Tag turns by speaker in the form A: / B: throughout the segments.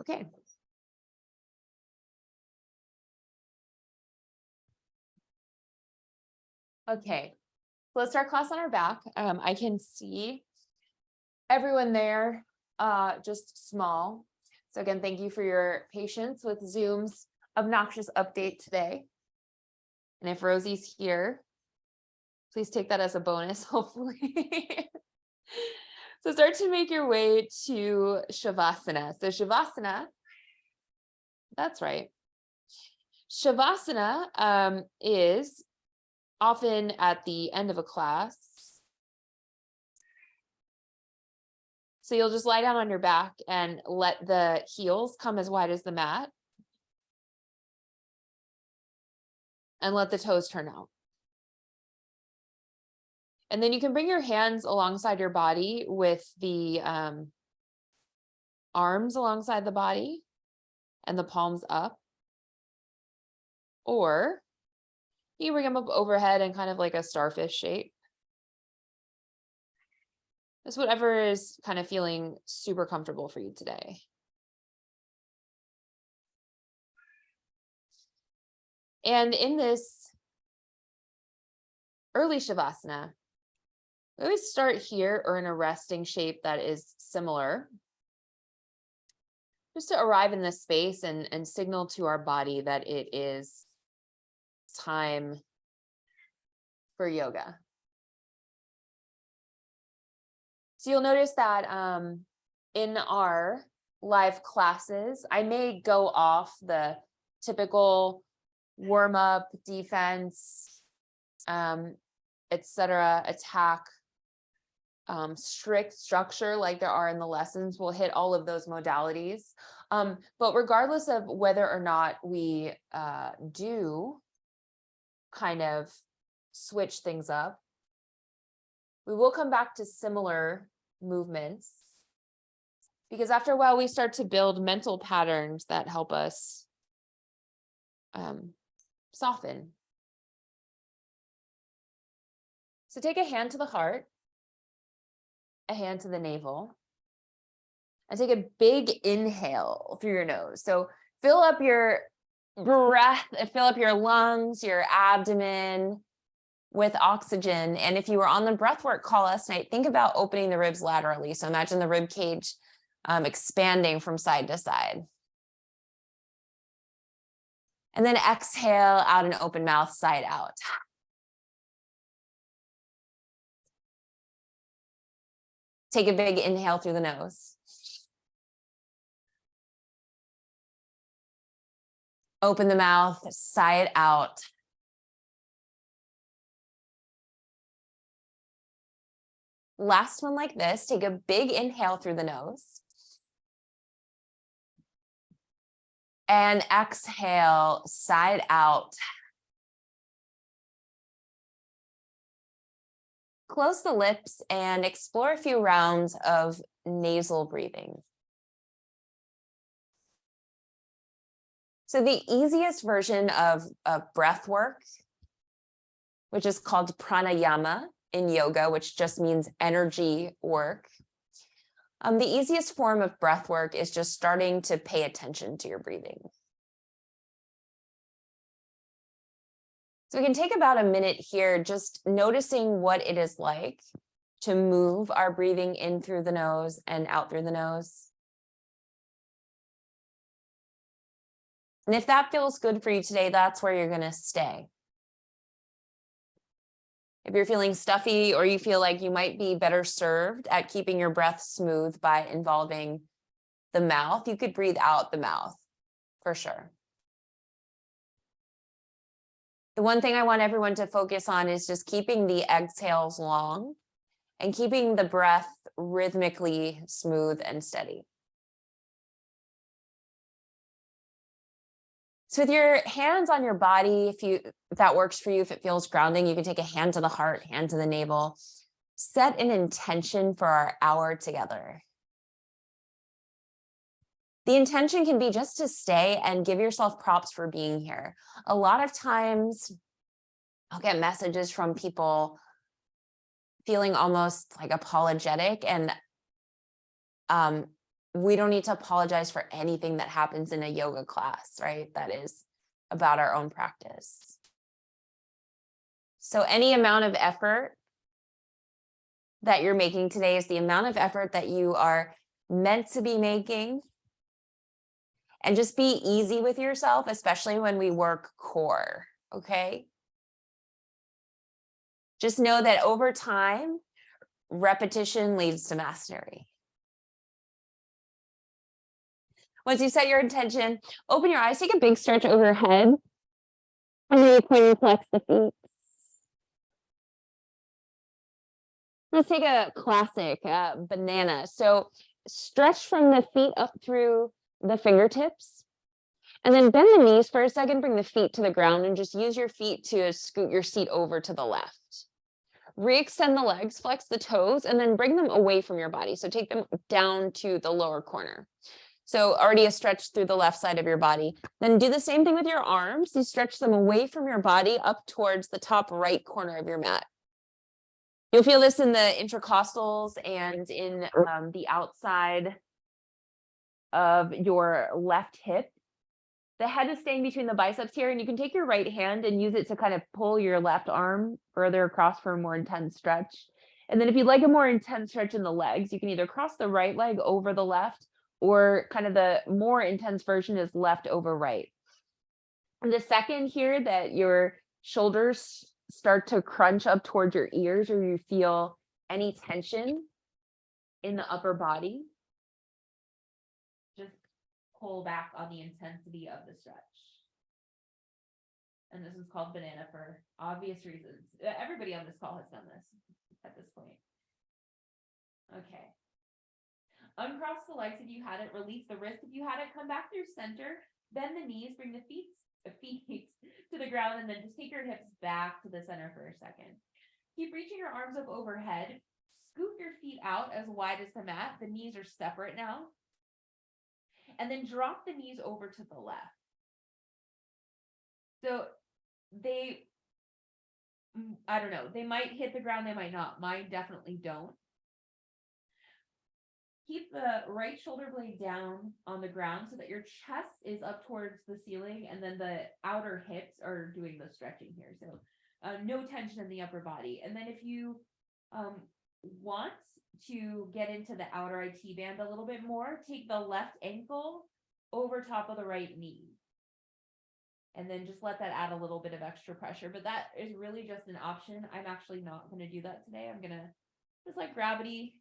A: Okay. Okay. So let's start class on our back. I can see everyone there, just small. So again, thank you for your patience with Zoom's obnoxious update today. And if Rosie's here, please take that as a bonus, hopefully. So start to make your way to Shavasana. So Shavasana, that's right. Shavasana is often at the end of a class. So you'll just lie down on your back and let the heels come as wide as the mat. And let the toes turn out. And then you can bring your hands alongside your body with the arms alongside the body and the palms up. Or you bring them up overhead in kind of like a starfish shape. Just whatever is kind of feeling super comfortable for you today. And in this early Shavasana, we always start here or in a resting shape that is similar, just to arrive in this space and signal to our body that it is time for yoga. So you'll notice that in our live classes, I may go off the typical warm-up, defense, etc., attack, strict structure like there are in the lessons. We'll hit all of those modalities. But regardless of whether or not we do kind of switch things up, we will come back to similar movements, because after a while we start to build mental patterns that help us soften. So take a hand to the heart, a hand to the navel, and take a big inhale through your nose. So fill up your breath, fill up your lungs, your abdomen with oxygen. And if you were on the breathwork call last night, think about opening the ribs laterally. So imagine the rib cage expanding from side to side. And then exhale out an open mouth, side out. Take a big inhale through the nose. Open the mouth, sigh it out. Last one like this, take a big inhale through the nose. And exhale, side out. Close the lips and explore a few rounds of nasal breathing. So the easiest version of breath work, which is called pranayama in yoga, which just means energy work. The easiest form of breath work is just starting to pay attention to your breathing. So we can take about a minute here, just noticing what it is like to move our breathing in through the nose and out through the nose. And if that feels good for you today, that's where you're going to stay. If you're feeling stuffy or you feel like you might be better served at keeping your breath smooth by involving the mouth, you could breathe out the mouth for sure. The one thing I want everyone to focus on is just keeping the exhales long and keeping the breath rhythmically smooth and steady. So with your hands on your body, if that works for you, if it feels grounding, you can take a hand to the heart, hand to the navel. Set an intention for our hour together. The intention can be just to stay and give yourself props for being here. A lot of times I'll get messages from people feeling almost like apologetic, and
B: we don't need to apologize for anything that happens in a yoga class, right? That is about our own practice. So any amount of effort that you're making today is the amount of effort that you are meant to be making. And just be easy with yourself, especially when we work core, okay? Just know that over time, repetition leads to mastery. Once you set your intention, open your eyes, take a big stretch overhead, and then you point and flex the feet. Let's take a classic banana. So stretch from the feet up through the fingertips, and then bend the knees for a second, bring the feet to the ground, and just use your feet to scoot your seat over to the left. Re-extend the legs, flex the toes, and then bring them away from your body. So take them down to the lower corner. So already a stretch through the left side of your body. Then do the same thing with your arms. You stretch them away from your body up towards the top right corner of your mat. You'll feel this in the intercostals and in the outside of your left hip. The head is staying between the biceps here, and you can take your right hand and use it to kind of pull your left arm further across for a more intense stretch. And then if you'd like a more intense stretch in the legs, you can either cross the right leg over the left, or kind of the more intense version is left over right. And the second here that your shoulders start to crunch up towards your ears, or you feel any tension in the upper body, just pull back on the intensity of the stretch. And this is called banana for obvious reasons. Everybody on this call has done this at this point. Okay. Uncross the legs if you had it, release the wrist if you had it, come back through center, bend the knees, bring the feet to the ground, and then just take your hips back to the center for a second. Keep reaching your arms up overhead, scoot your feet out as wide as the mat. The knees are separate now. And then drop the knees over to the left. So I don't know, they might hit the ground, they might not. Mine definitely don't. Keep the right shoulder blade down on the ground so that your chest is up towards the ceiling, and then the outer hips are doing the stretching here. So no tension in the upper body. And then if you want to get into the outer IT band a little bit more, take the left ankle over top of the right knee. And then just let that add a little bit of extra pressure. But that is really just an option. I'm actually not going to do that today. I'm going to just let gravity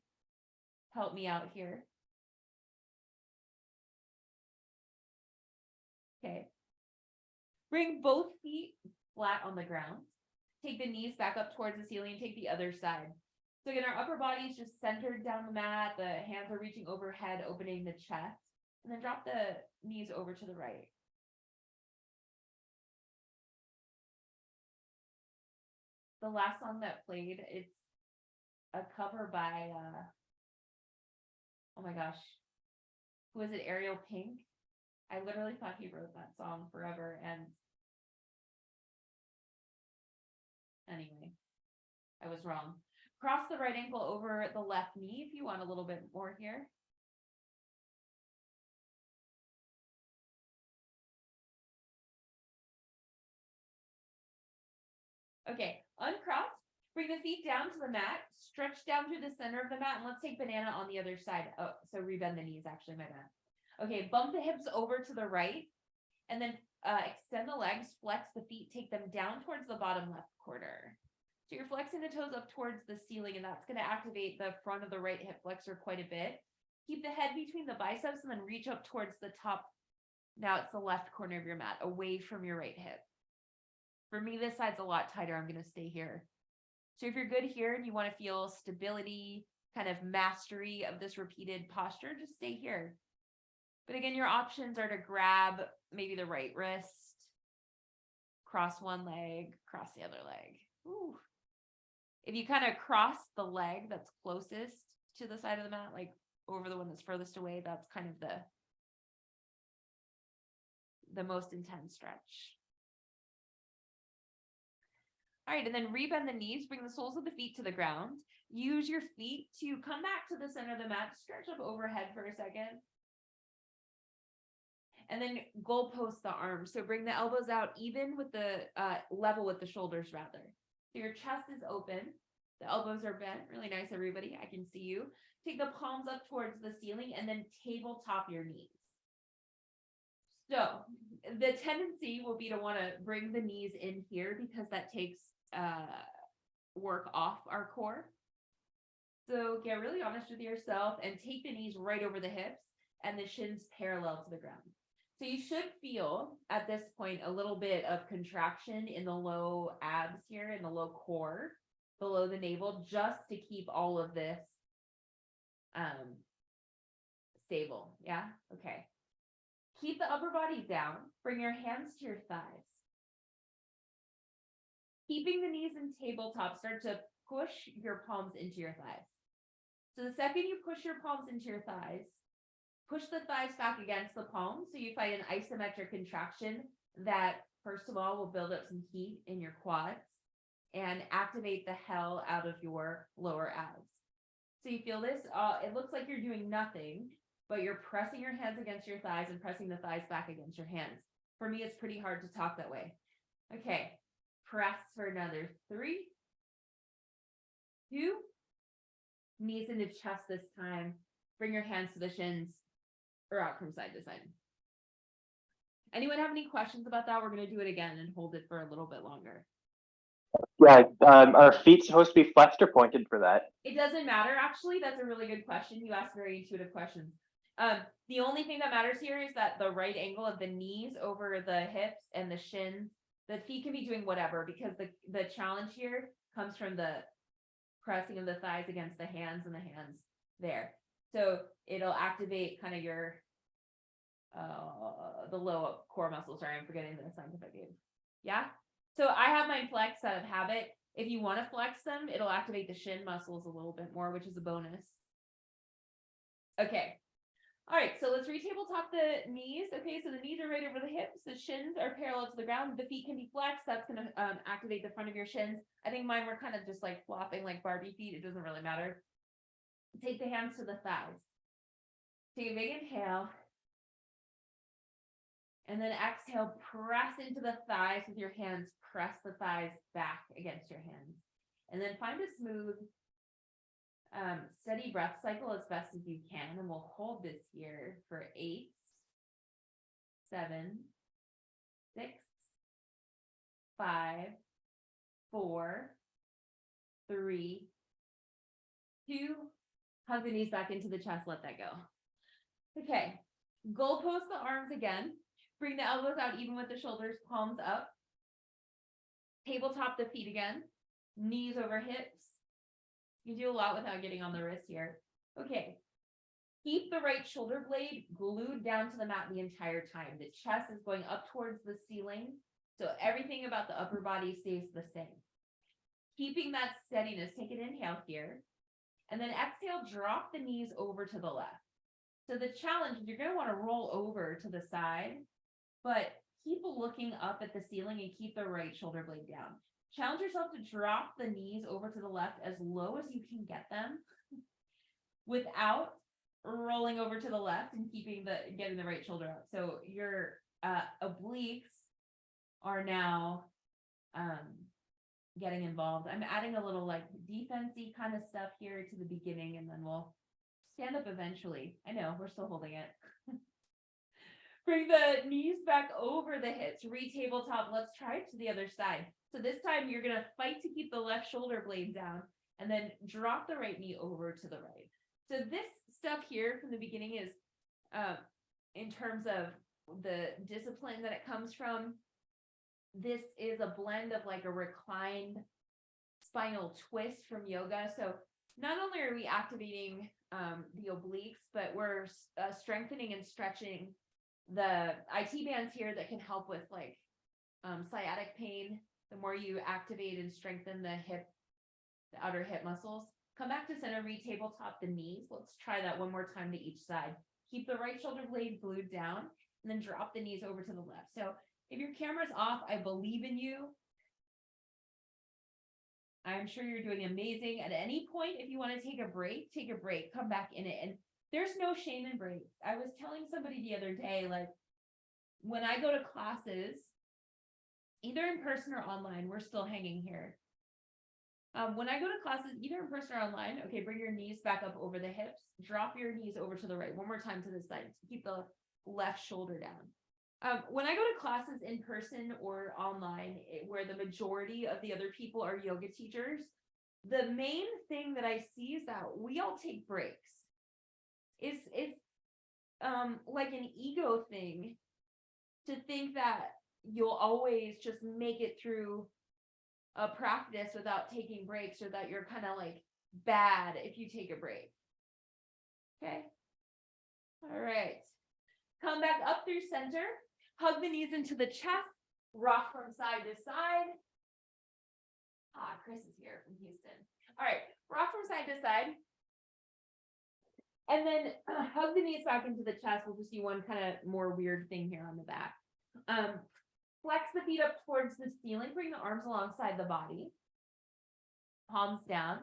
B: help me out here. Okay. Bring both feet flat on the ground. Take the knees back up towards the ceiling and take the other side. So again, our upper body is just centered down the mat. The hands are reaching overhead, opening the chest. And then drop the knees over to the right. The last song that played, it's a cover by, oh my gosh, who is it, Ariel Pink? I literally thought he wrote that song forever, and anyway, I was wrong. Cross the right ankle over the left knee if you want a little bit more here. Okay, uncross, bring the feet down to the mat, stretch down through the center of the mat, and let's take banana on the other side. Oh, so rebend the knees, actually, my bad. Okay, bump the hips over to the right, and then extend the legs, flex the feet, take them down towards the bottom left corner. So you're flexing the toes up towards the ceiling, and that's going to activate the front of the right hip flexor quite a bit. Keep the head between the biceps and then reach up towards the top. Now it's the left corner of your mat, away from your right hip. For me, this side's a lot tighter. I'm going to stay here. So if you're good here and you want to feel stability, kind of mastery of this repeated posture, just stay here. But again, your options are to grab maybe the right wrist, cross one leg, cross the other leg. Ooh. If you kind of cross the leg that's closest to the side of the mat, like over the one that's furthest away, that's kind of the most intense stretch.
A: All right, and then rebend the knees, bring the soles of the feet to the ground. Use your feet to come back to the center of the mat, stretch up overhead for a second. And then goalpost the arms. So bring the elbows out even with the level with the shoulders rather. So your chest is open. The elbows are bent. Really nice, everybody. I can see you. Take the palms up towards the ceiling and then tabletop your knees. So the tendency will be to want to bring the knees in here because that takes work off our core. So get really honest with yourself and take the knees right over the hips and the shins parallel to the ground. So you should feel at this point a little bit of contraction in the low abs here, in the low core, below the navel, just to keep all of this stable. Yeah. Okay. Keep the upper body down. Bring your hands to your thighs. Keeping the knees in tabletop, start to push your palms into your thighs. So the second you push your palms into your thighs, push the thighs back against the palms. So you find an isometric contraction that, first of all, will build up some heat in your quads and activate the hell out of your lower abs. So you feel this, it looks like you're doing nothing, but you're pressing your hands against your thighs and pressing the thighs back against your hands. For me, it's pretty hard to talk that way. Okay, press for another 3, 2, knees into chest this time. Bring your hands to the shins or out from side to side. Anyone have any questions about that? We're going to do it again and hold it for a little bit longer.
C: Yeah, are feet supposed to be flexed or pointed for that?
A: It doesn't matter, actually. That's a really good question. You asked very intuitive questions. The only thing that matters here is that the right angle of the knees over the hips and the shins, the feet can be doing whatever, because the challenge here comes from the pressing of the thighs against the hands and the hands there. So it'll activate kind of your the low core muscle. Sorry, I'm forgetting the scientific name. Yeah. So I have mine flexed out of habit. If you want to flex them, it'll activate the shin muscles a little bit more, which is a bonus. Okay. All right, so let's re-tabletop the knees. Okay, so the knees are right over the hips. The shins are parallel to the ground. The feet can be flexed. That's going to activate the front of your shins. I think mine were kind of just like flopping like Barbie feet. It doesn't really matter. Take the hands to the thighs. Take a big inhale. And then exhale, press into the thighs with your hands. Press the thighs back against your hands. And then find a smooth, steady breath cycle as best as you can. And we'll hold this here for 8, 7, 6, 5, 4, 3, 2. Hug the knees back into the chest. Let that go. Okay. Goalpost the arms again. Bring the elbows out even with the shoulders, palms up. Tabletop the feet again. Knees over hips. You do a lot without getting on the wrist here. Okay. Keep the right shoulder blade glued down to the mat the entire time. The chest is going up towards the ceiling, so everything about the upper body stays the same. Keeping that steadiness, take an inhale here. And then exhale, drop the knees over to the left. So the challenge is you're going to want to roll over to the side, but keep looking up at the ceiling and keep the right shoulder blade down. Challenge yourself to drop the knees over to the left as low as you can get them without rolling over to the left and getting the right shoulder up. So your obliques are now getting involved. I'm adding a little like defense-y kind of stuff here to the beginning, and then we'll stand up eventually. I know, we're still holding it. Bring the knees back over the hips, re-tabletop. Let's try it to the other side. So this time you're going to fight to keep the left shoulder blade down and then drop the right knee over to the right. So this stuff here from the beginning is in terms of the discipline that it comes from. This is a blend of like a reclined spinal twist from yoga. So not only are we activating the obliques, but we're strengthening and stretching the IT bands here that can help with like sciatic pain. The more you activate and strengthen the outer hip muscles. Come back to center, re-tabletop the knees. Let's try that one more time to each side. Keep the right shoulder blade glued down and then drop the knees over to the left. So if your camera's off, I believe in you. I'm sure you're doing amazing. At any point, if you want to take a break, come back in it. And there's no shame in breaks. I was telling somebody the other day, like, when I go to classes, either in person or online, we're still hanging here. When I go to classes, either in person or online, okay, bring your knees back up over the hips, drop your knees over to the right. One more time to the side. Keep the left shoulder down. When I go to classes in person or online, where the majority of the other people are yoga teachers, the main thing that I see is that we all take breaks. It's like an ego thing to think that you'll always just make it through a practice without taking breaks, or that you're kind of like bad if you take a break. Okay. All right. Come back up through center. Hug the knees into the chest. Rock from side to side. Chris is here from Houston. All right. Rock from side to side. And then hug the knees back into the chest. We'll just see one kind of more weird thing here on the back. Flex the feet up towards the ceiling. Bring the arms alongside the body. Palms down.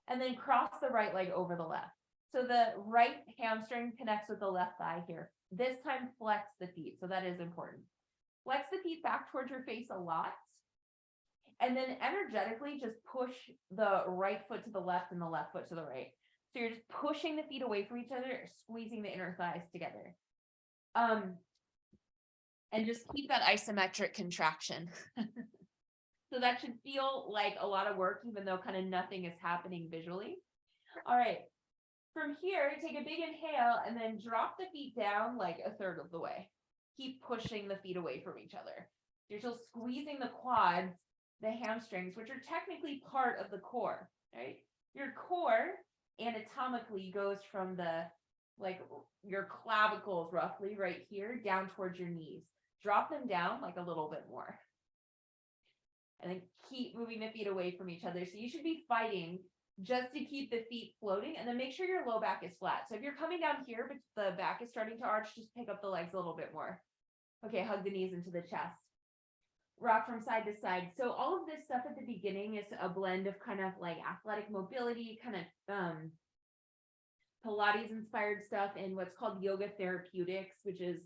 A: And then cross the right leg over the left. So the right hamstring connects with the left thigh here. This time, flex the feet. So that is important. Flex the feet back towards your face a lot. And then energetically just push the right foot to the left and the left foot to the right. So you're just pushing the feet away from each other, squeezing the inner thighs together. And just keep that isometric contraction. So that should feel like a lot of work, even though kind of nothing is happening visually. All right. From here, take a big inhale and then drop the feet down like a third of the way. Keep pushing the feet away from each other. You're still squeezing the quads, the hamstrings, which are technically part of the core, right? Your core anatomically goes from the, like your clavicles roughly right here down towards your knees. Drop them down like a little bit more. And then keep moving the feet away from each other. So you should be fighting just to keep the feet floating, and then make sure your low back is flat. So if you're coming down here, but the back is starting to arch, just pick up the legs a little bit more. Okay, hug the knees into the chest. Rock from side to side. So all of this stuff at the beginning is a blend of kind of like athletic mobility, kind of Pilates inspired stuff, and what's called yoga therapeutics, which is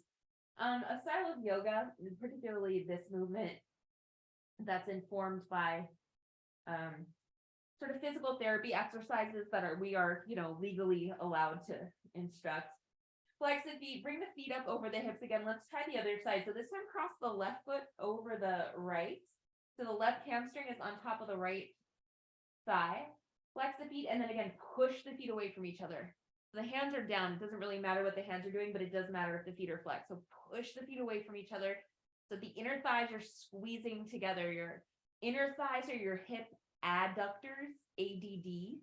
A: a style of yoga, particularly this movement, that's informed by sort of physical therapy exercises that we are legally allowed to instruct. Flex the feet, bring the feet up over the hips again. Let's try the other side. So this time cross the left foot over the right. So the left hamstring is on top of the right thigh. Flex the feet, and then again, push the feet away from each other. The hands are down. It doesn't really matter what the hands are doing, but it does matter if the feet are flexed. So push the feet away from each other. So the inner thighs are squeezing together. Your inner thighs are your hip adductors, ADD.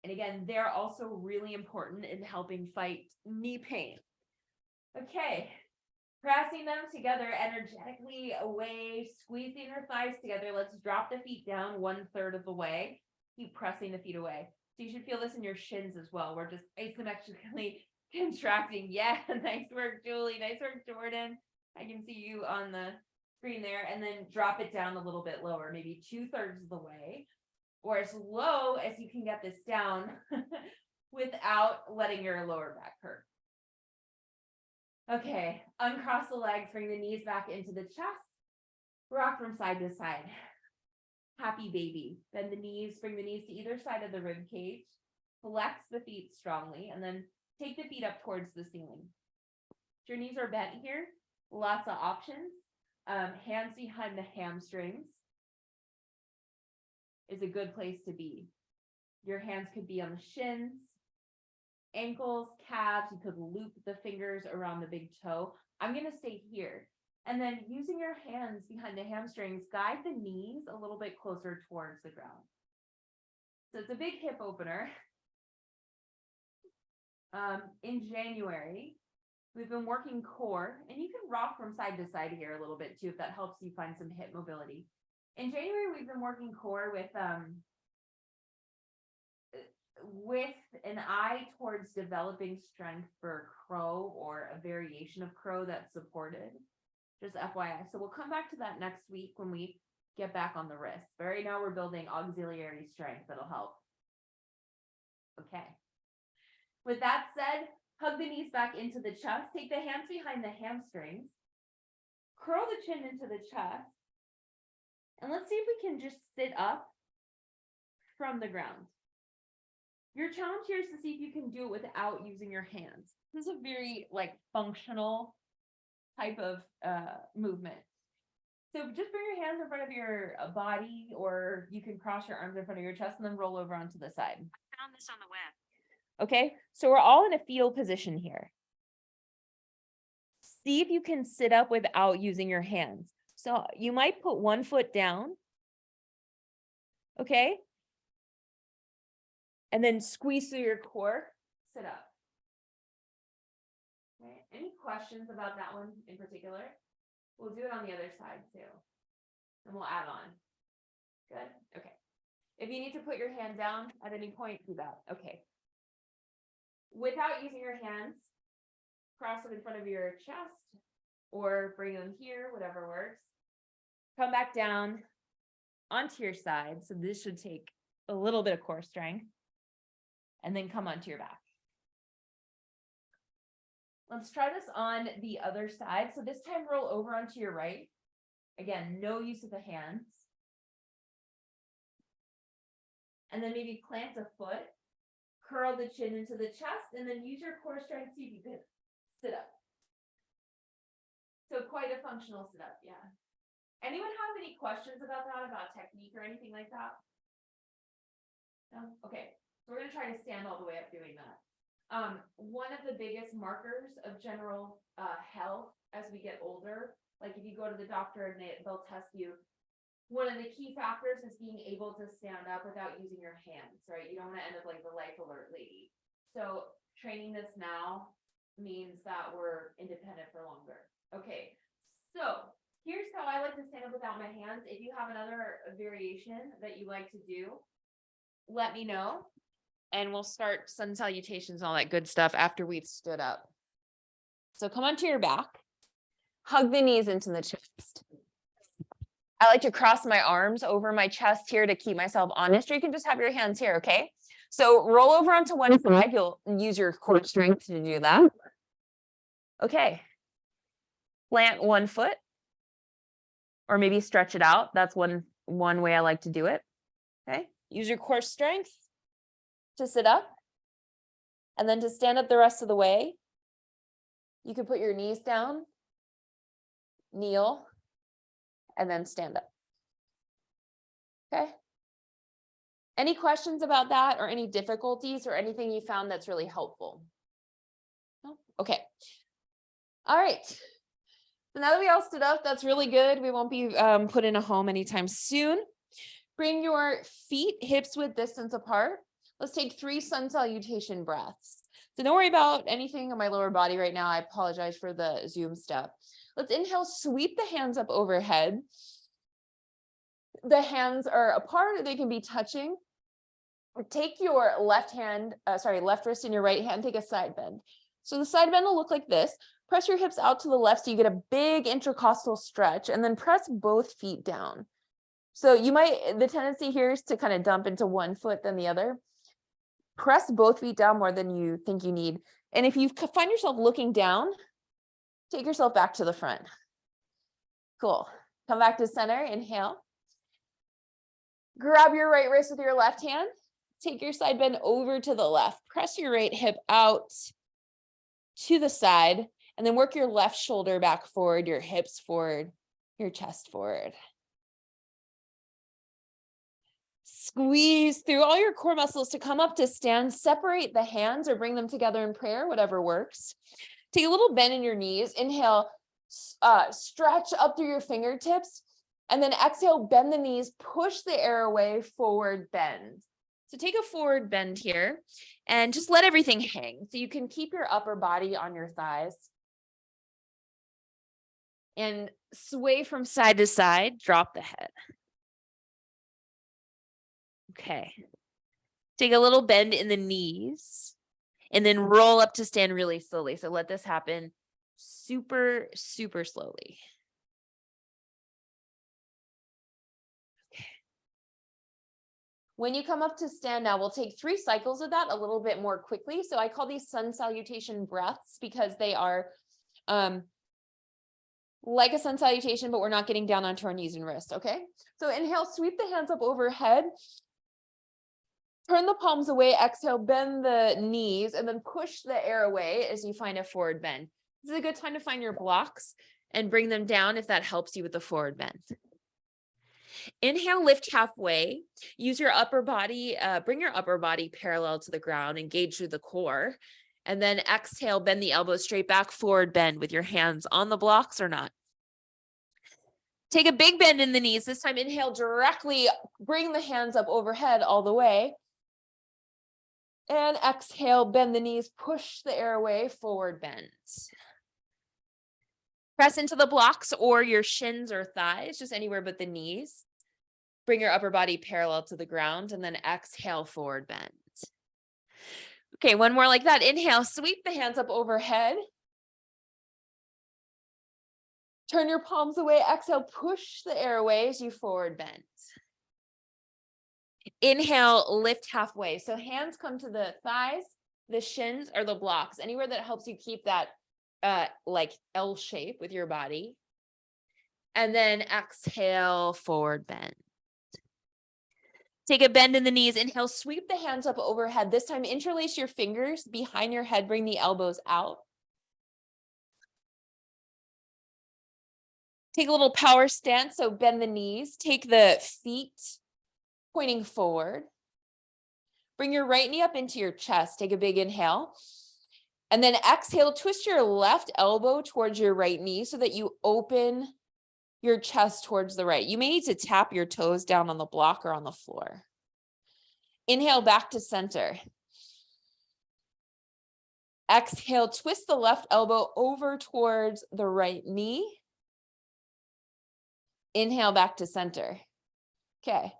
A: And again, they're also really important in helping fight knee pain. Okay, pressing them together energetically away, squeeze the inner thighs together. Let's drop the feet down 1/3 of the way. Keep pressing the feet away. So you should feel this in your shins as well. We're just isometrically contracting. Yeah, nice work, Julie. Nice work, Jordan. I can see you on the screen there. And then drop it down a little bit lower, maybe 2/3 of the way, or as low as you can get this down without letting your lower back hurt. Okay, uncross the legs, bring the knees back into the chest, rock from side to side. Happy baby. Bend the knees, bring the knees to either side of the rib cage, flex the feet strongly, and then take the feet up towards the ceiling. If your knees are bent here, lots of options. Hands behind the hamstrings is a good place to be. Your hands could be on the shins, ankles, calves. You could loop the fingers around the big toe. I'm going to stay here. And then using your hands behind the hamstrings, guide the knees a little bit closer towards the ground. So it's a big hip opener. In January, we've been working core, and you can rock from side to side here a little bit too, if that helps you find some hip mobility. In January, we've been working core with an eye towards developing strength for crow or a variation of crow that's supported. Just FYI. So we'll come back to that next week when we get back on the wrist. But right now we're building auxiliary strength that'll help. Okay. With that said, hug the knees back into the chest. Take the hands behind the hamstrings. Curl the chin into the chest. And let's see if we can just sit up from the ground. Your challenge here is to see if you can do it without using your hands. This is a very like functional type of movement. So just bring your hands in front of your body, or you can cross your arms in front of your chest and then roll over onto the side.
B: I found this on the web.
A: Okay, so we're all in a fetal position here. See if you can sit up without using your hands. So you might put one foot down. Okay. And then squeeze through your core, sit up. Okay. Any questions about that one in particular? We'll do it on the other side too. And we'll add on. Good. Okay. If you need to put your hand down at any point, do that. Okay. Without using your hands, cross them in front of your chest or bring them here, whatever works. Come back down onto your side. So this should take a little bit of core strength. And then come onto your back. Let's try this on the other side. So this time roll over onto your right. Again, no use of the hands. And then maybe plant a foot, curl the chin into the chest, and then use your core strength so you can sit up. So quite a functional sit up, yeah. Anyone have any questions about that, about technique or anything like that? No? Okay. We're going to try to stand all the way up doing that. One of the biggest markers of general health as we get older, like if you go to the doctor and they'll test you, one of the key factors is being able to stand up without using your hands, right? You don't want to end up like the life alert lady. So training this now means that we're independent for longer. Okay, so here's how I like to stand up without my hands. If you have another variation that you like to do, let me know. And we'll start sun salutations and all that good stuff after we've stood up. So come onto your back.
B: Hug the knees into the chest.
A: I like to cross my arms over my chest here to keep myself honest, or you can just have your hands here, okay? So roll over onto one side. You'll use your core strength to do that. Okay. Plant one foot, or maybe stretch it out. That's one way I like to do it. Okay. Use your core strength to sit up, and then to stand up the rest of the way, you can put your knees down, kneel, and then stand up. Okay. Any questions about that or any difficulties or anything you found that's really helpful? No? Okay. All right. So now that we all stood up, that's really good. We won't be put in a home anytime soon. Bring your feet hips width distance apart. Let's take 3 sun salutation breaths. So don't worry about anything on my lower body right now. I apologize for the Zoom stuff. Let's inhale, sweep the hands up overhead. The hands are apart, they can be touching. Take your left wrist in your right hand, take a side bend. So the side bend will look like this. Press your hips out to the left so you get a big intercostal stretch, and then press both feet down. So the tendency here is to kind of dump into one foot then the other. Press both feet down more than you think you need. And if you find yourself looking down, take yourself back to the front. Cool. Come back to center, inhale. Grab your right wrist with your left hand. Take your side bend over to the left. Press your right hip out to the side, and then work your left shoulder back forward, your hips forward, your chest forward. Squeeze through all your core muscles to come up to stand. Separate the hands or bring them together in prayer, whatever works. Take a little bend in your knees. Inhale, stretch up through your fingertips, and then exhale, bend the knees, push the air away, forward bend. So take a forward bend here and just let everything hang. So you can keep your upper body on your thighs. And sway from side to side, drop the head. Okay. Take a little bend in the knees and then roll up to stand really slowly. So let this happen super, super slowly. When you come up to stand now, we'll take 3 cycles of that a little bit more quickly. So I call these sun salutation breaths because they are like a sun salutation, but we're not getting down onto our knees and wrists, okay? So inhale, sweep the hands up overhead. Turn the palms away, exhale, bend the knees, and then push the air away as you find a forward bend. This is a good time to find your blocks and bring them down if that helps you with the forward bend. Inhale, lift halfway. Use your upper body, bring your upper body parallel to the ground, engage through the core. And then exhale, bend the elbows straight back, forward bend with your hands on the blocks or not. Take a big bend in the knees. This time, inhale directly, bring the hands up overhead all the way. And exhale, bend the knees, push the air away, forward bend. Press into the blocks or your shins or thighs, just anywhere but the knees. Bring your upper body parallel to the ground and then exhale, forward bend. Okay, one more like that. Inhale, sweep the hands up overhead. Turn your palms away. Exhale, push the air away as you forward bend. Inhale, lift halfway. So hands come to the thighs, the shins, or the blocks, anywhere that helps you keep that like L shape with your body. And then exhale, forward bend. Take a bend in the knees. Inhale, sweep the hands up overhead. This time, interlace your fingers behind your head. Bring the elbows out. Take a little power stance. So bend the knees. Take the feet pointing forward. Bring your right knee up into your chest. Take a big inhale. And then exhale, twist your left elbow towards your right knee so that you open your chest towards the right. You may need to tap your toes down on the block or on the floor. Inhale back to center. Exhale, twist the left elbow over towards the right knee. Inhale back to center. Okay,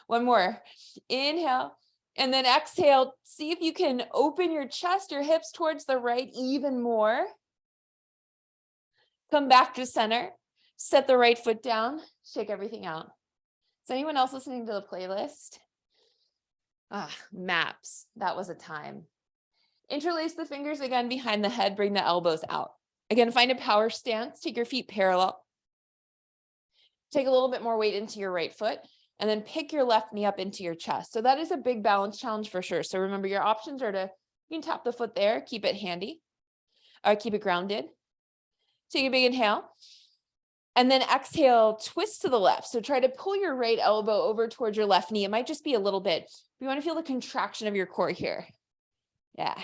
A: one more. Inhale, and then exhale. See if you can open your chest, your hips towards the right even more. Come back to center. Set the right foot down, shake everything out. Is anyone else listening to the playlist? Maps, that was a time. Interlace the fingers again behind the head, bring the elbows out. Again, find a power stance, take your feet parallel. Take a little bit more weight into your right foot, and then pick your left knee up into your chest. So that is a big balance challenge for sure. So remember, your options are you can tap the foot there, keep it handy, or keep it grounded. Take a big inhale. And then exhale, twist to the left. So try to pull your right elbow over towards your left knee. It might just be a little bit. You want to feel the contraction of your core here. Yeah.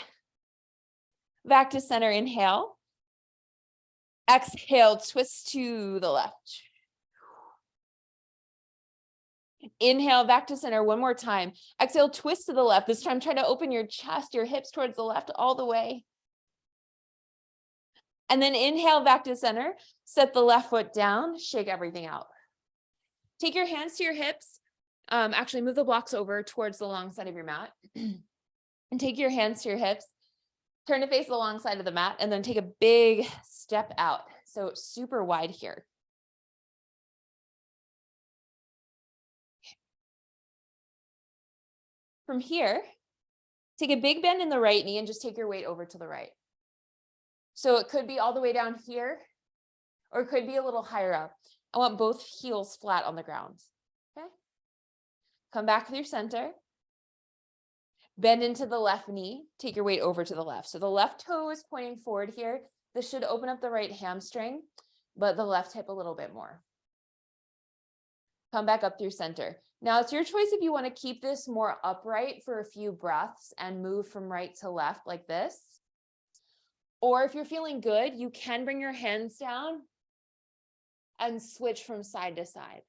A: Back to center, inhale. Exhale, twist to the left. Inhale, back to center one more time. Exhale, twist to the left. This time, try to open your chest, your hips towards the left all the way. And then inhale back to center, set the left foot down, shake everything out. Take your hands to your hips. Actually move the blocks over towards the long side of your mat. And take your hands to your hips, turn to face the long side of the mat, and then take a big step out. So super wide here. From here, take a big bend in the right knee and just take your weight over to the right. So it could be all the way down here, or it could be a little higher up. I want both heels flat on the ground. Okay. Come back through center. Bend into the left knee. Take your weight over to the left. So the left toe is pointing forward here. This should open up the right hamstring, but the left hip a little bit more. Come back up through center. Now it's your choice if you want to keep this more upright for a few breaths and move from right to left like this. Or if you're feeling good, you can bring your hands down and switch from side to side.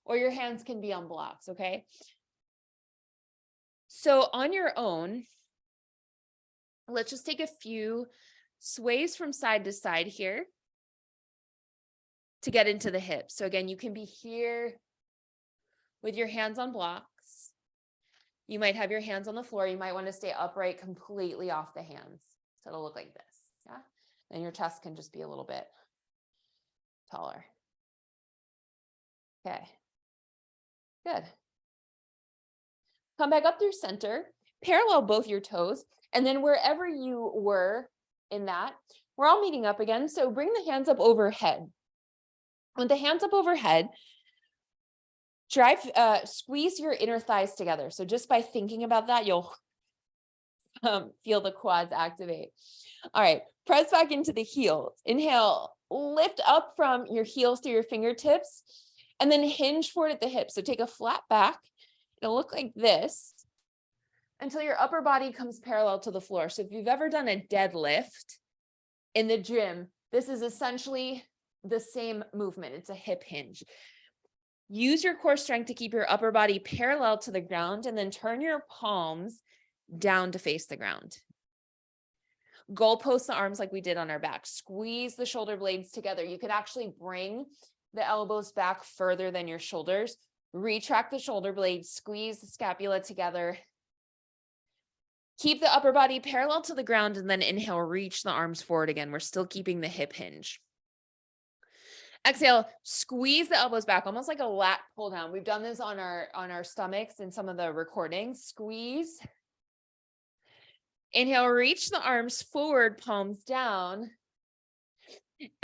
A: Or your hands can be on blocks, okay? So on your own, let's just take a few sways from side to side here to get into the hips. So again, you can be here with your hands on blocks. You might have your hands on the floor. You might want to stay upright completely off the hands. So it'll look like this. Yeah. And your chest can just be a little bit taller. Okay. Good. Come back up through center, parallel both your toes, and then wherever you were in that, we're all meeting up again. So bring the hands up overhead. With the hands up overhead, squeeze your inner thighs together. So just by thinking about that, you'll feel the quads activate. All right, press back into the heels. Inhale, lift up from your heels to your fingertips, and then hinge forward at the hips. So take a flat back. It'll look like this until your upper body comes parallel to the floor. So if you've ever done a deadlift in the gym, this is essentially the same movement. It's a hip hinge. Use your core strength to keep your upper body parallel to the ground, and then turn your palms down to face the ground. Goalpost the arms like we did on our back. Squeeze the shoulder blades together. You could actually bring the elbows back further than your shoulders. Retract the shoulder blades, squeeze the scapula together. Keep the upper body parallel to the ground, and then inhale, reach the arms forward again. We're still keeping the hip hinge. Exhale, squeeze the elbows back, almost like a lat pull down. We've done this on our stomachs in some of the recordings. Squeeze. Inhale, reach the arms forward, palms down.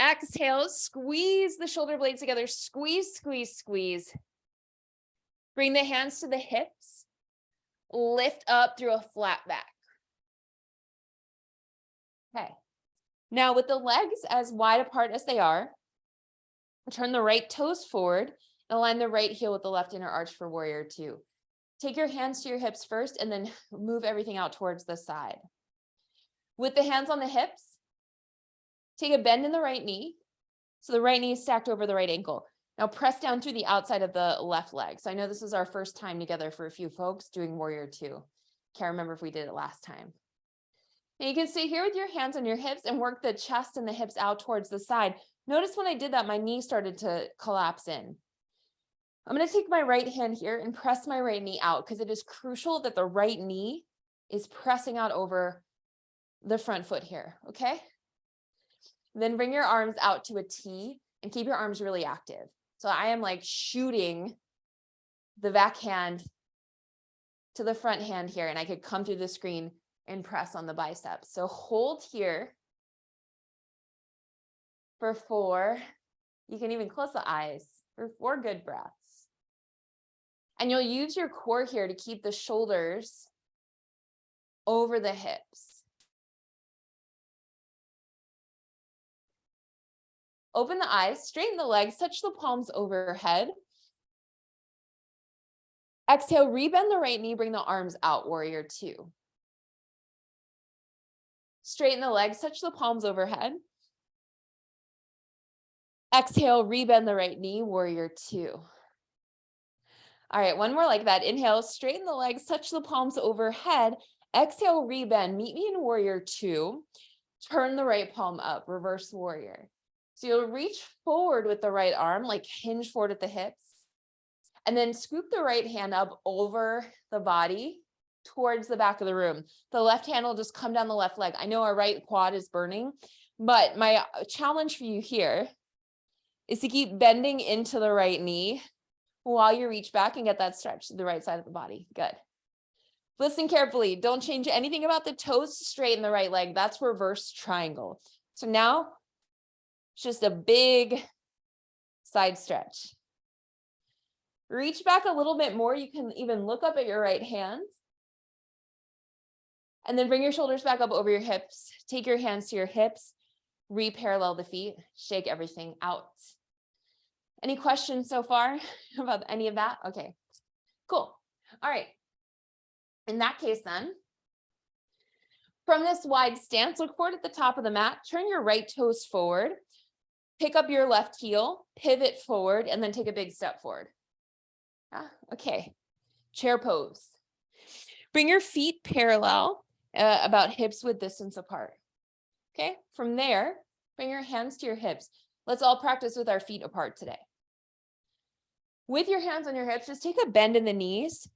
A: Exhale, squeeze the shoulder blades together. Squeeze, squeeze, squeeze. Bring the hands to the hips. Lift up through a flat back. Okay. Now with the legs as wide apart as they are, turn the right toes forward and align the right heel with the left inner arch for warrior two. Take your hands to your hips first and then move everything out towards the side. With the hands on the hips, take a bend in the right knee. So the right knee is stacked over the right ankle. Now press down through the outside of the left leg. So I know this is our first time together for a few folks doing warrior two. Can't remember if we did it last time. Now you can stay here with your hands on your hips and work the chest and the hips out towards the side. Notice when I did that, my knee started to collapse in. I'm going to take my right hand here and press my right knee out because it is crucial that the right knee is pressing out over the front foot here, okay? Then bring your arms out to a T and keep your arms really active. So I am like shooting the back hand to the front hand here, and I could come through the screen and press on the biceps. So hold here for 4. You can even close the eyes for 4 good breaths. And you'll use your core here to keep the shoulders over the hips. Open the eyes, straighten the legs, touch the palms overhead. Exhale, rebend the right knee, bring the arms out, warrior two. Straighten the legs, touch the palms overhead. Exhale, rebend the right knee, warrior two. All right, one more like that. Inhale, straighten the legs, touch the palms overhead. Exhale, rebend, meet me in warrior two. Turn the right palm up, reverse warrior. So you'll reach forward with the right arm, like hinge forward at the hips, and then scoop the right hand up over the body towards the back of the room. The left hand will just come down the left leg. I know our right quad is burning, but my challenge for you here is to keep bending into the right knee while you reach back and get that stretch to the right side of the body. Good. Listen carefully. Don't change anything about the toes, straighten the right leg. That's reverse triangle. So now it's just a big side stretch. Reach back a little bit more. You can even look up at your right hand. And then bring your shoulders back up over your hips. Take your hands to your hips. Re-parallel the feet. Shake everything out. Any questions so far about any of that? Okay, cool. All right. In that case then, from this wide stance, look forward at the top of the mat. Turn your right toes forward. Pick up your left heel, pivot forward, and then take a big step forward. Okay, chair pose. Bring your feet parallel, about hips width distance apart. Okay, from there, bring your hands to your hips. Let's all practice with our feet apart today. With your hands on your hips, just take a bend in the knees,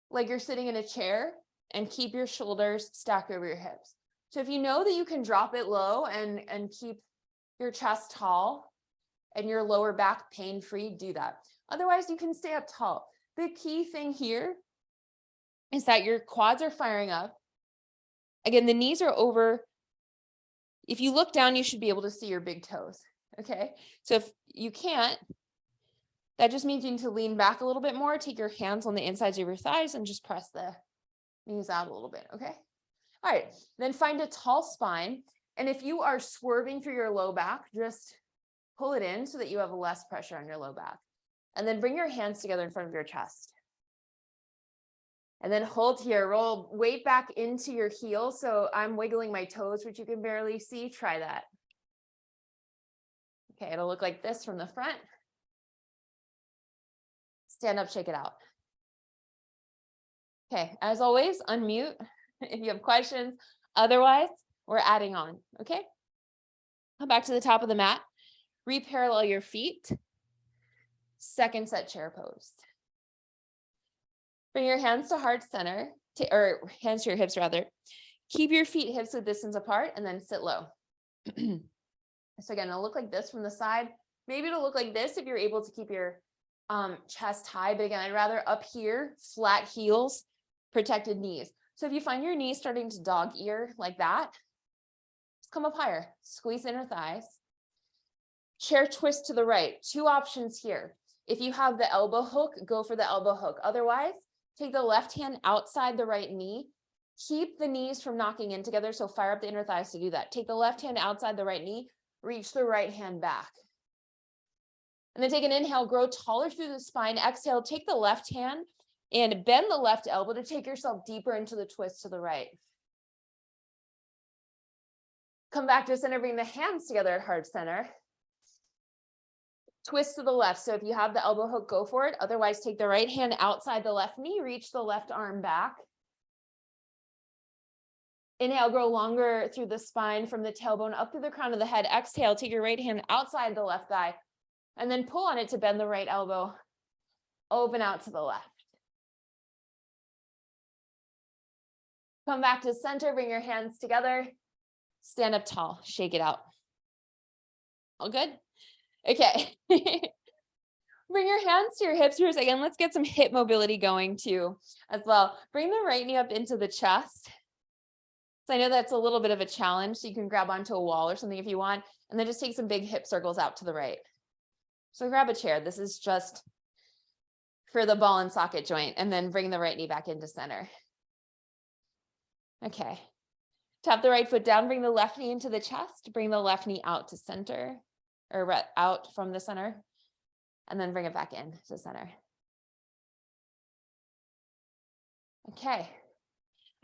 A: like you're sitting in a chair, and keep your shoulders stacked over your hips. So if you know that you can drop it low and keep your chest tall and your lower back pain-free, do that. Otherwise, you can stay up tall. The key thing here is that your quads are firing up. Again, the knees are over. If you look down, you should be able to see your big toes. Okay. So if you can't, that just means you need to lean back a little bit more. Take your hands on the insides of your thighs and just press the knees out a little bit. Okay. All right. Then find a tall spine. And if you are swerving through your low back, just pull it in so that you have less pressure on your low back. And then bring your hands together in front of your chest. And then hold here, roll weight back into your heel. So I'm wiggling my toes, which you can barely see. Try that. Okay, it'll look like this from the front. Stand up, shake it out. Okay, as always, unmute if you have questions. Otherwise, we're adding on, okay? Come back to the top of the mat. Reparallel your feet. Second set chair pose. Bring your hands to heart center, or hands to your hips rather. Keep your feet hips width distance apart and then sit low. So again, it'll look like this from the side. Maybe it'll look like this if you're able to keep your chest high, but again, I'd rather up here, flat heels, protected knees. So if you find your knees starting to dog ear like that, just come up higher, squeeze inner thighs. Chair twist to the right. Two options here. If you have the elbow hook, go for the elbow hook. Otherwise, take the left hand outside the right knee. Keep the knees from knocking in together, so fire up the inner thighs to do that. Take the left hand outside the right knee, reach the right hand back. And then take an inhale, grow taller through the spine. Exhale, take the left hand and bend the left elbow to take yourself deeper into the twist to the right. Come back to center, bring the hands together at heart center. Twist to the left. So if you have the elbow hook, go for it. Otherwise, take the right hand outside the left knee, reach the left arm back. Inhale, grow longer through the spine from the tailbone up through the crown of the head. Exhale, take your right hand outside the left thigh and then pull on it to bend the right elbow, open out to the left. Come back to center, bring your hands together, stand up tall, shake it out. All good? Okay. Bring your hands to your hips for a second. Let's get some hip mobility going too as well. Bring the right knee up into the chest. So I know that's a little bit of a challenge, so you can grab onto a wall or something if you want, and then just take some big hip circles out to the right. So grab a chair. This is just for the ball and socket joint, and then bring the right knee back into center. Okay. Tap the right foot down, bring the left knee into the chest, bring the left knee out to center, or out from the center, and then bring it back in to center. Okay.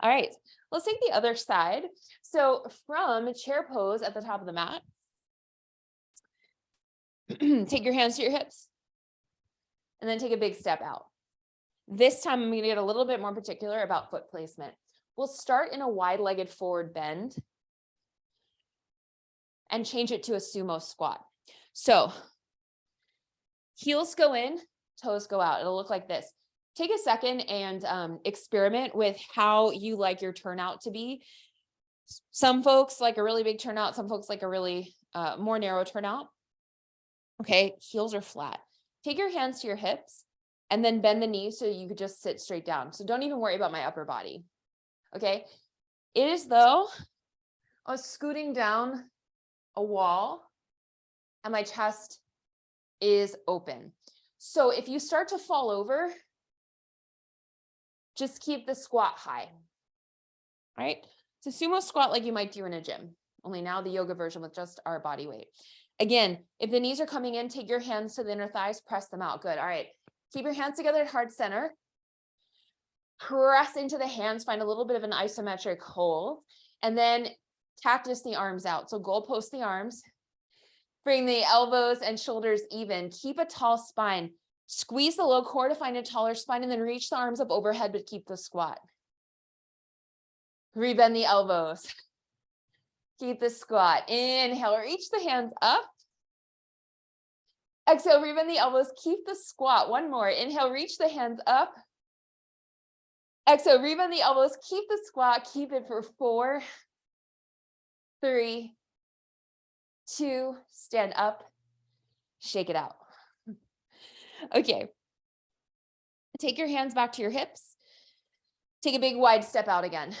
A: All right, let's take the other side. So from chair pose at the top of the mat, take your hands to your hips and then take a big step out. This time I'm going to get a little bit more particular about foot placement. We'll start in a wide-legged forward bend and change it to a sumo squat. So heels go in, toes go out. It'll look like this. Take a second and experiment with how you like your turnout to be. Some folks like a really big turnout. Some folks like a really more narrow turnout. Okay, heels are flat. Take your hands to your hips and then bend the knees so you could just sit straight down. So don't even worry about my upper body. Okay, it is though I was scooting down a wall and my chest is open. So if you start to fall over, just keep the squat high. All right, so sumo squat like you might do in a gym, only now the yoga version with just our body weight. Again, if the knees are coming in, take your hands to the inner thighs, press them out. Good. All right, keep your hands together at heart center. Press into the hands, find a little bit of an isometric hold, and then cactus the arms out. So goalpost the arms, bring the elbows and shoulders even. Keep a tall spine. Squeeze the low core to find a taller spine and then reach the arms up overhead, but keep the squat. Rebend the elbows. Keep the squat. Inhale, reach the hands up. Exhale, rebend the elbows. Keep the squat. One more. Inhale, reach the hands up. Exhale, rebend the elbows. Keep the squat. Keep it for 4, 3, 2, stand up, shake it out. Okay. Take your hands back to your hips. Take a big wide step out again.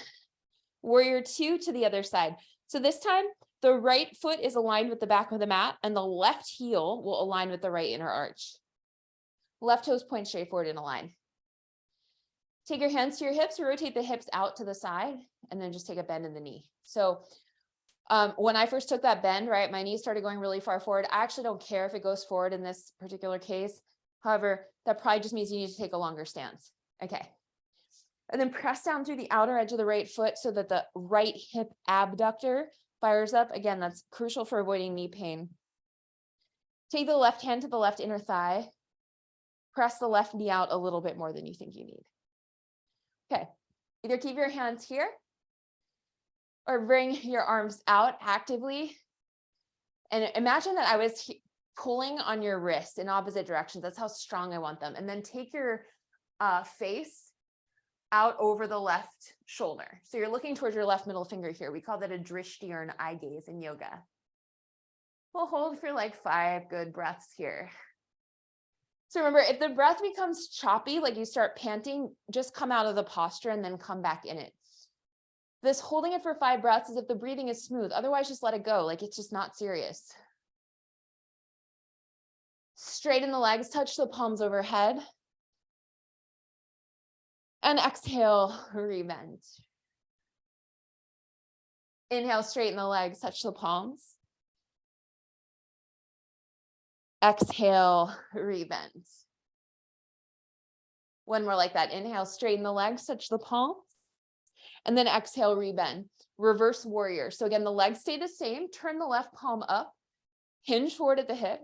A: Warrior two to the other side. So this time, the right foot is aligned with the back of the mat and the left heel will align with the right inner arch. Left toes point straight forward in a line. Take your hands to your hips, rotate the hips out to the side, and then just take a bend in the knee. So when I first took that bend, right, my knee started going really far forward. I actually don't care if it goes forward in this particular case. However, that probably just means you need to take a longer stance. Okay. And then press down through the outer edge of the right foot so that the right hip abductor fires up. Again, that's crucial for avoiding knee pain. Take the left hand to the left inner thigh. Press the left knee out a little bit more than you think you need. Okay, either keep your hands here or bring your arms out actively. And imagine that I was pulling on your wrists in opposite directions. That's how strong I want them. And then take your face out over the left shoulder. So you're looking towards your left middle finger here. We call that a drishti or an eye gaze in yoga. We'll hold for like 5 good breaths here. So remember, if the breath becomes choppy, like you start panting, just come out of the posture and then come back in it. This holding it for 5 breaths is if the breathing is smooth. Otherwise, just let it go. Like it's just not serious. Straighten the legs, touch the palms overhead. And exhale, rebend. Inhale, straighten the legs, touch the palms. Exhale, rebend. One more like that. Inhale, straighten the legs, touch the palms. And then exhale, rebend. Reverse warrior. So again, the legs stay the same. Turn the left palm up, hinge forward at the hip,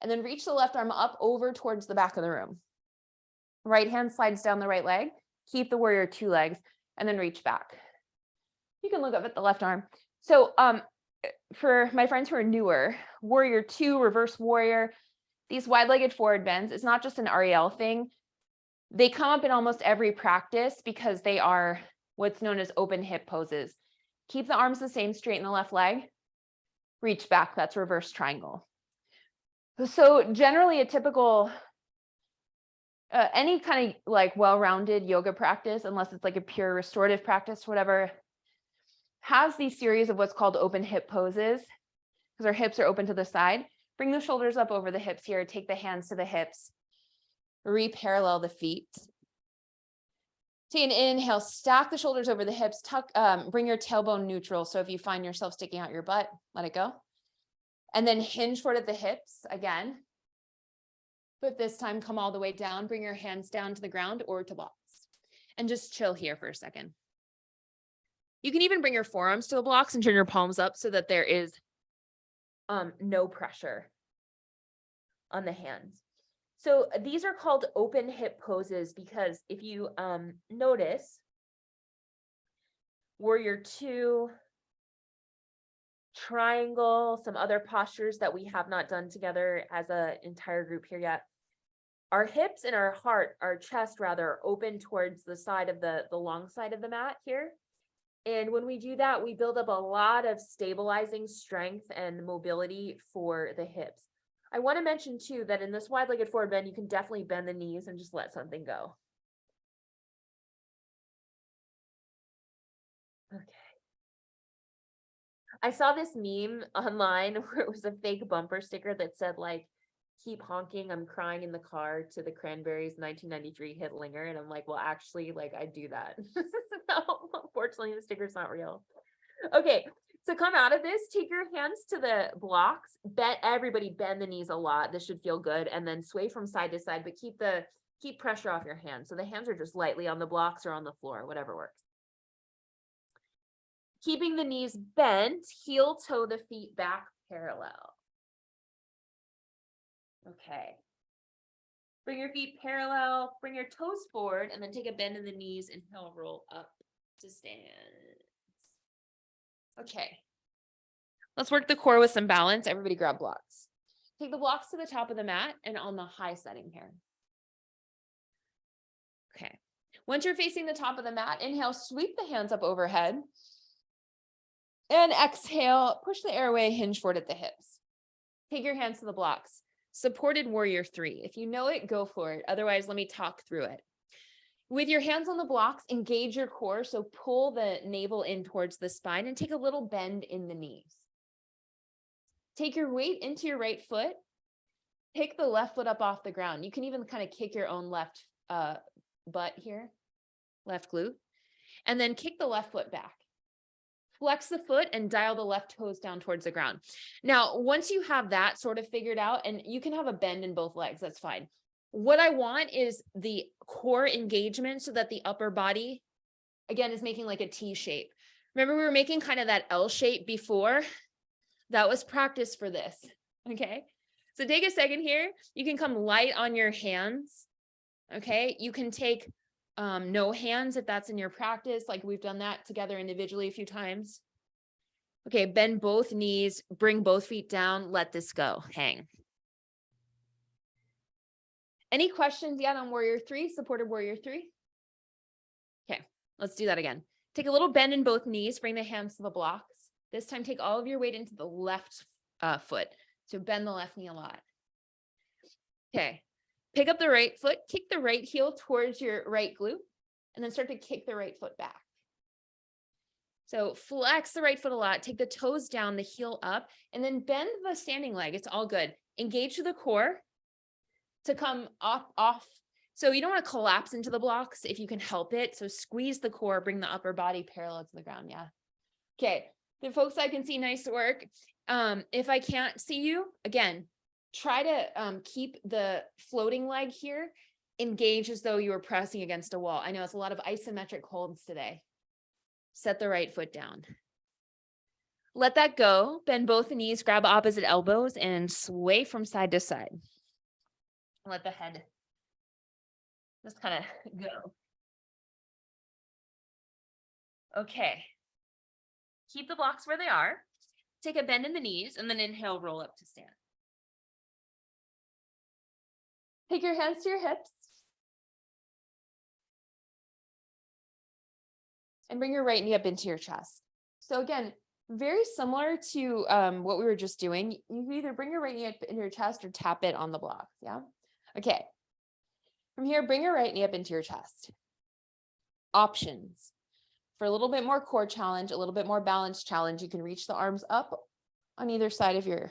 A: and then reach the left arm up over towards the back of the room. Right hand slides down the right leg. Keep the warrior 2 legs, and then reach back. You can look up at the left arm. So for my friends who are newer, warrior 2, reverse warrior, these wide-legged forward bends, it's not just an REL thing. They come up in almost every practice because they are what's known as open hip poses. Keep the arms the same, straighten the left leg, reach back, that's reverse triangle. So generally a typical, any kind of like well-rounded yoga practice, unless it's like a pure restorative practice, whatever, has these series of what's called open hip poses because our hips are open to the side. Bring the shoulders up over the hips here. Take the hands to the hips. Re-parallel the feet. Take an inhale, stack the shoulders over the hips, tuck, bring your tailbone neutral. So if you find yourself sticking out your butt, let it go. And then hinge forward at the hips again. But this time come all the way down, bring your hands down to the ground or to blocks. And just chill here for a second. You can even bring your forearms to the blocks and turn your palms up so that there is no pressure on the hands. So these are called open hip poses because if you notice, warrior 2, triangle, some other postures that we have not done together as an entire group here yet. Our hips and our heart, our chest rather, open towards the side of the long side of the mat here. And when we do that, we build up a lot of stabilizing strength and mobility for the hips. I want to mention too that in this wide-legged forward bend, you can definitely bend the knees and just let something go. Okay. I saw this meme online where it was a fake bumper sticker that said like, keep honking, I'm crying in the car to the Cranberries 1993 hit Linger. And I'm like, well, actually, like I do that. No, unfortunately, the sticker's not real. Okay, so come out of this, take your hands to the blocks, everybody bend the knees a lot. This should feel good. And then sway from side to side, but keep pressure off your hands. So the hands are just lightly on the blocks or on the floor, whatever works. Keeping the knees bent, heel toe the feet back parallel. Okay. Bring your feet parallel, bring your toes forward, and then take a bend in the knees. Inhale, roll up to stand. Okay. Let's work the core with some balance. Everybody grab blocks. Take the blocks to the top of the mat and on the high setting here. Okay. Once you're facing the top of the mat, inhale, sweep the hands up overhead. And exhale, push the airway, hinge forward at the hips. Take your hands to the blocks. supported warrior 3. If you know it, go for it. Otherwise, let me talk through it. With your hands on the blocks, engage your core. So pull the navel in towards the spine and take a little bend in the knees. Take your weight into your right foot. Pick the left foot up off the ground. You can even kind of kick your own left butt here, left glute, and then kick the left foot back. Flex the foot and dial the left toes down towards the ground. Now, once you have that sort of figured out, and you can have a bend in both legs, that's fine. What I want is the core engagement so that the upper body, again, is making like a T shape. Remember, we were making kind of that L shape before? That was practice for this, okay? So take a second here. You can come light on your hands, okay? You can take no hands if that's in your practice, like we've done that together individually a few times. Okay, bend both knees, bring both feet down, let this go, hang. Any questions yet on warrior 3, supported warrior 3? Okay, let's do that again. Take a little bend in both knees, bring the hands to the blocks. This time, take all of your weight into the left foot. So bend the left knee a lot. Okay, pick up the right foot, kick the right heel towards your right glute, and then start to kick the right foot back. So flex the right foot a lot, take the toes down, the heel up, and then bend the standing leg. It's all good. Engage to the core to come off. So you don't want to collapse into the blocks if you can help it. So squeeze the core, bring the upper body parallel to the ground. Yeah. Okay. The folks I can see, nice work. If I can't see you, again, try to keep the floating leg here engaged as though you were pressing against a wall. I know it's a lot of isometric holds today. Set the right foot down. Let that go. Bend both knees, grab opposite elbows, and sway from side to side. Let the head just kind of go. Okay. Keep the blocks where they are. Take a bend in the knees and then inhale, roll up to stand. Take your hands to your hips. And bring your right knee up into your chest. So again, very similar to what we were just doing. You can either bring your right knee up into your chest or tap it on the block. Yeah. Okay. From here, bring your right knee up into your chest. Options. For a little bit more core challenge, a little bit more balance challenge, you can reach the arms up on either side of your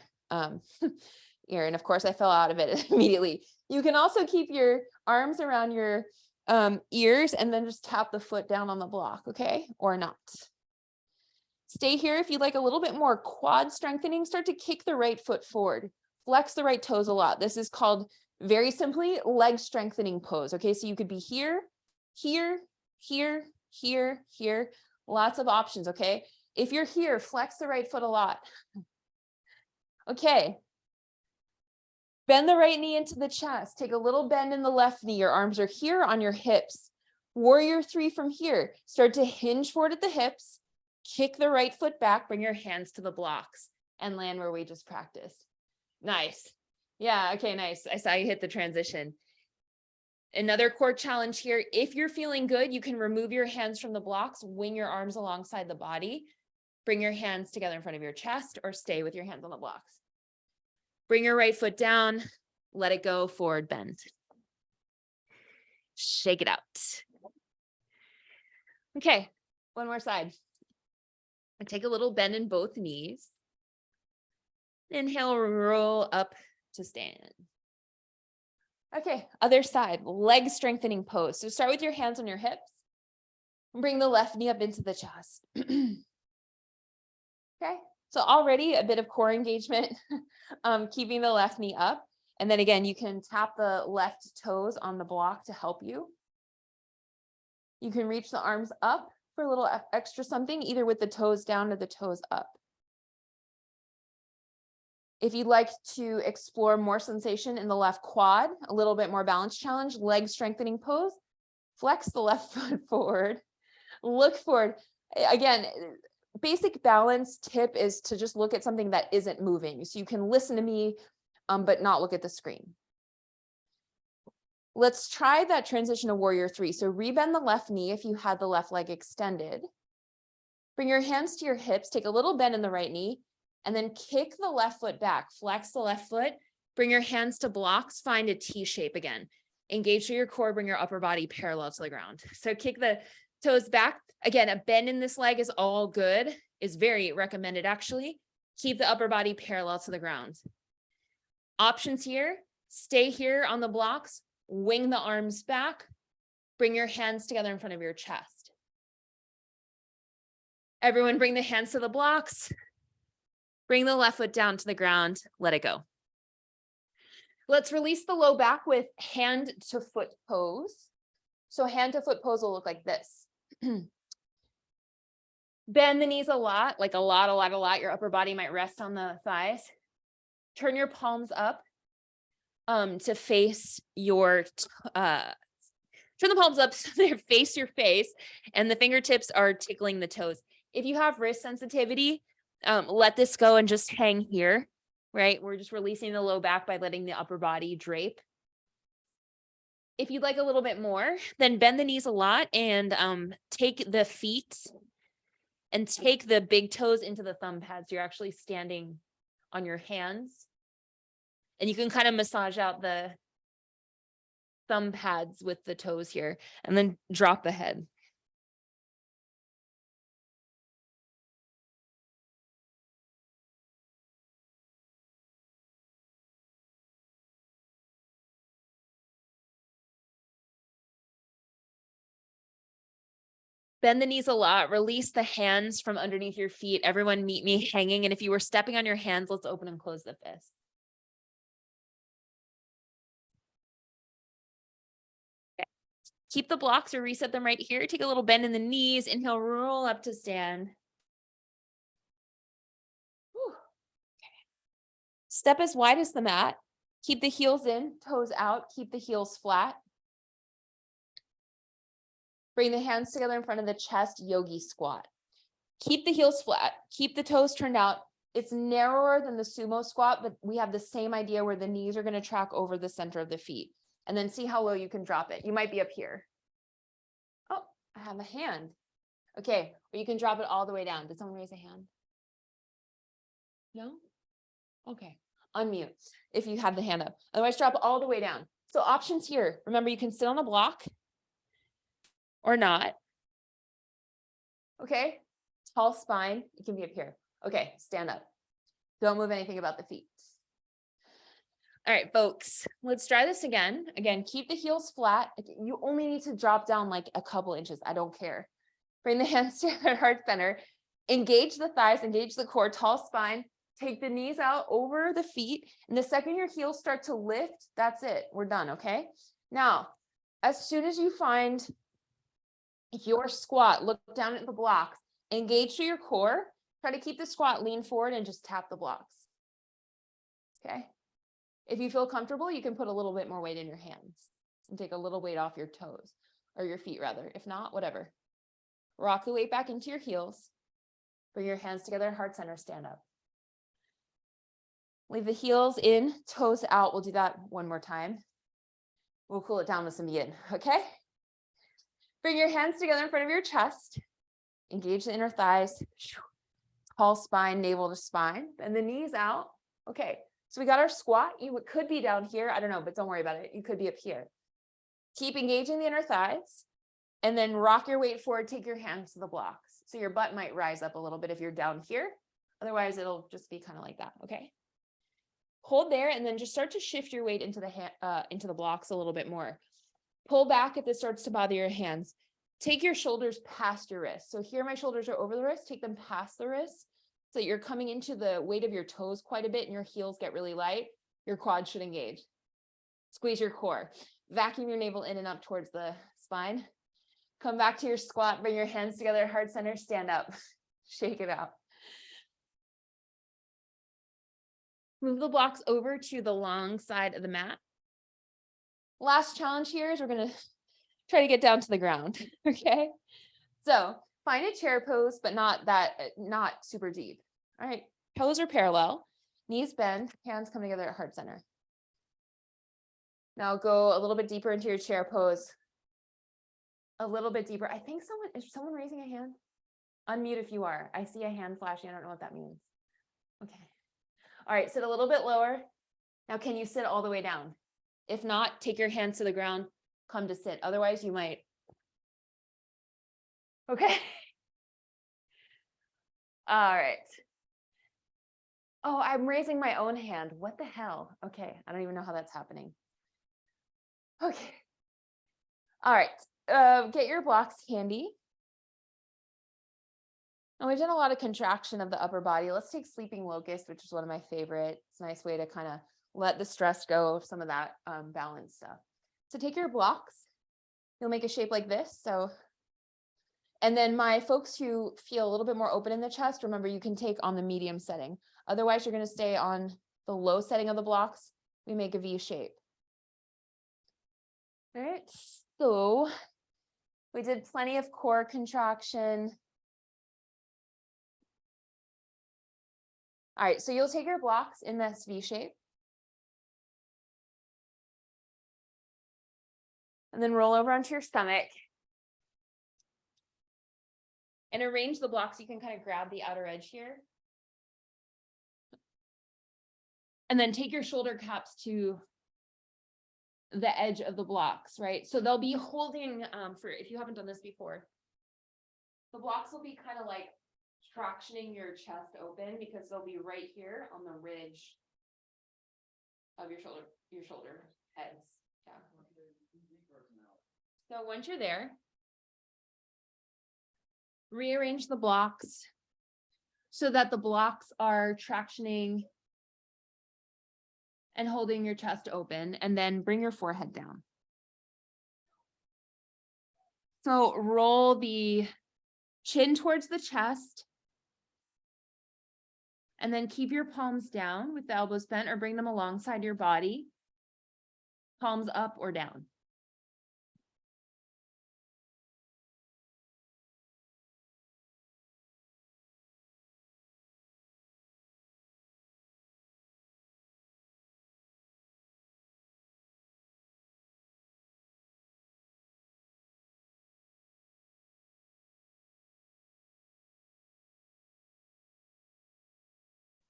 A: ear. And of course, I fell out of it immediately. You can also keep your arms around your ears and then just tap the foot down on the block, okay? Or not. Stay here. If you'd like a little bit more quad strengthening, start to kick the right foot forward. Flex the right toes a lot. This is called, very simply, leg strengthening pose, okay? So you could be here, here, here, here, here. Lots of options, okay? If you're here, flex the right foot a lot. Okay. Bend the right knee into the chest. Take a little bend in the left knee. Your arms are here on your hips. Warrior 3 from here. Start to hinge forward at the hips. Kick the right foot back. Bring your hands to the blocks and land where we just practiced. Nice. Yeah, okay, nice. I saw you hit the transition. Another core challenge here. If you're feeling good, you can remove your hands from the blocks, wing your arms alongside the body. Bring your hands together in front of your chest or stay with your hands on the blocks. Bring your right foot down, let it go, forward bend. Shake it out. Okay, one more side. And take a little bend in both knees. Inhale, roll up to stand. Okay, other side, leg strengthening pose. So start with your hands on your hips. Bring the left knee up into the chest. Okay, so already a bit of core engagement, keeping the left knee up. And then again, you can tap the left toes on the block to help you. You can reach the arms up for a little extra something, either with the toes down or the toes up. If you'd like to explore more sensation in the left quad, a little bit more balance challenge, leg strengthening pose, flex the left foot forward, look forward. Again, basic balance tip is to just look at something that isn't moving. So you can listen to me, but not look at the screen. Let's try that transition to warrior 3. So rebend the left knee if you had the left leg extended. Bring your hands to your hips, take a little bend in the right knee, and then kick the left foot back. Flex the left foot, Bring your hands to blocks, find a T shape again. Engage through your core, bring your upper body parallel to the ground. So kick the toes back. Again, a bend in this leg is all good, is very recommended actually. Keep the upper body parallel to the ground. Options here, stay here on the blocks, wing the arms back, bring your hands together in front of your chest. Everyone bring the hands to the blocks, bring the left foot down to the ground, let it go. Let's release the low back with hand to foot pose. So hand to foot pose will look like this. Bend the knees a lot, like a lot. Your upper body might rest on the thighs. Turn your palms up to face your, turn the palms up so they face your face and the fingertips are tickling the toes. If you have wrist sensitivity, let this go and just hang here, right? We're just releasing the low back by letting the upper body drape. If you'd like a little bit more, then bend the knees a lot and take the feet and take the big toes into the thumb pads. You're actually standing on your hands. And you can kind of massage out the thumb pads with the toes here and then drop the head. Bend the knees a lot, release the hands from underneath your feet. Everyone meet me hanging. And if you were stepping on your hands, let's open and close the fist. Okay. Keep the blocks or reset them right here. Take a little bend in the knees. Inhale, roll up to stand. Whew. Okay. Step as wide as the mat. Keep the heels in, toes out. Keep the heels flat. Bring the hands together in front of the chest, yogi squat. Keep the heels flat, keep the toes turned out. It's narrower than the sumo squat, but we have the same idea where the knees are going to track over the center of the feet. And then see how low you can drop it. You might be up here. Oh, I have a hand. Okay, or you can drop it all the way down. Did someone raise a hand? No? Okay, unmute if you have the hand up. Otherwise, drop it all the way down. So options here. Remember, you can sit on a block or not. Okay, tall spine, you can be up here. Okay, stand up. Don't move anything about the feet. All right, folks, let's try this again. Again, keep the heels flat. You only need to drop down like a couple inches. I don't care. Bring the hands to your heart center. Engage the thighs, engage the core, tall spine. Take the knees out over the feet. And the second your heels start to lift, that's it. We're done, okay? Now, as soon as you find your squat, look down at the blocks, engage through your core, try to keep the squat, lean forward and just tap the blocks. Okay. If you feel comfortable, you can put a little bit more weight in your hands and take a little weight off your toes or your feet rather. If not, whatever. Rock the weight back into your heels. Bring your hands together, heart center, stand up. Leave the heels in, toes out. We'll do that one more time. We'll cool it down with some yin, okay? Bring your hands together in front of your chest. Engage the inner thighs. Tall spine, navel to spine. Bend the knees out. Okay, so we got our squat. You could be down here. I don't know, but don't worry about it. You could be up here. Keep engaging the inner thighs. And then rock your weight forward. Take your hands to the blocks. So your butt might rise up a little bit if you're down here. Otherwise, it'll just be kind of like that, okay? Hold there and then just start to shift your weight into the blocks a little bit more. Pull back if this starts to bother your hands. Take your shoulders past your wrists. So here my shoulders are over the wrist. Take them past the wrist so that you're coming into the weight of your toes quite a bit and your heels get really light. Your quads should engage. Squeeze your core. Vacuum your navel in and up towards the spine. Come back to your squat. Bring your hands together, heart center, stand up. Shake it out. Move the blocks over to the long side of the mat. Last challenge here is we're going to try to get down to the ground. Okay. So find a chair pose, but not super deep. All right. Toes are parallel, knees bend, hands come together at heart center. Now go a little bit deeper into your chair pose. A little bit deeper. I think is someone raising a hand? Unmute if you are. I see a hand flashing. I don't know what that means. Okay. All right. Sit a little bit lower. Now, can you sit all the way down? If not, take your hands to the ground, come to sit. Otherwise, you might. Okay. All right. Oh, I'm raising my own hand. What the hell? Okay, I don't even know how that's happening. Okay. All right. Get your blocks handy. And we've done a lot of contraction of the upper body. Let's take sleeping locust, which is one of my favorite. It's a nice way to kind of let the stress go of some of that balance stuff. So take your blocks. You'll make a shape like this. So, and then my folks who feel a little bit more open in the chest, remember you can take on the medium setting. Otherwise, you're going to stay on the low setting of the blocks. We make a V shape. All right. So we did plenty of core contraction. All right. So you'll take your blocks in this V shape. And then roll over onto your stomach. And arrange the blocks. You can kind of grab the outer edge here. And then take your shoulder caps to the edge of the blocks, right? So they'll be holding, for if you haven't done this before, the blocks will be kind of like tractioning your chest open because they'll be right here on the ridge of your shoulder heads. Yeah. So once you're there, rearrange the blocks so that the blocks are tractioning and holding your chest open, and then bring your forehead down. So roll the chin towards the chest, and then keep your palms down with the elbows bent or bring them alongside your body, palms up or down.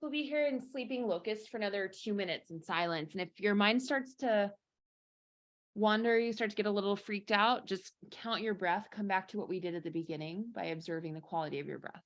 A: We'll be here in sleeping locust for another 2 minutes in silence. And if your mind starts to wander, you start to get a little freaked out, just count your breath, come back to what we did at the beginning by observing the quality of your breath.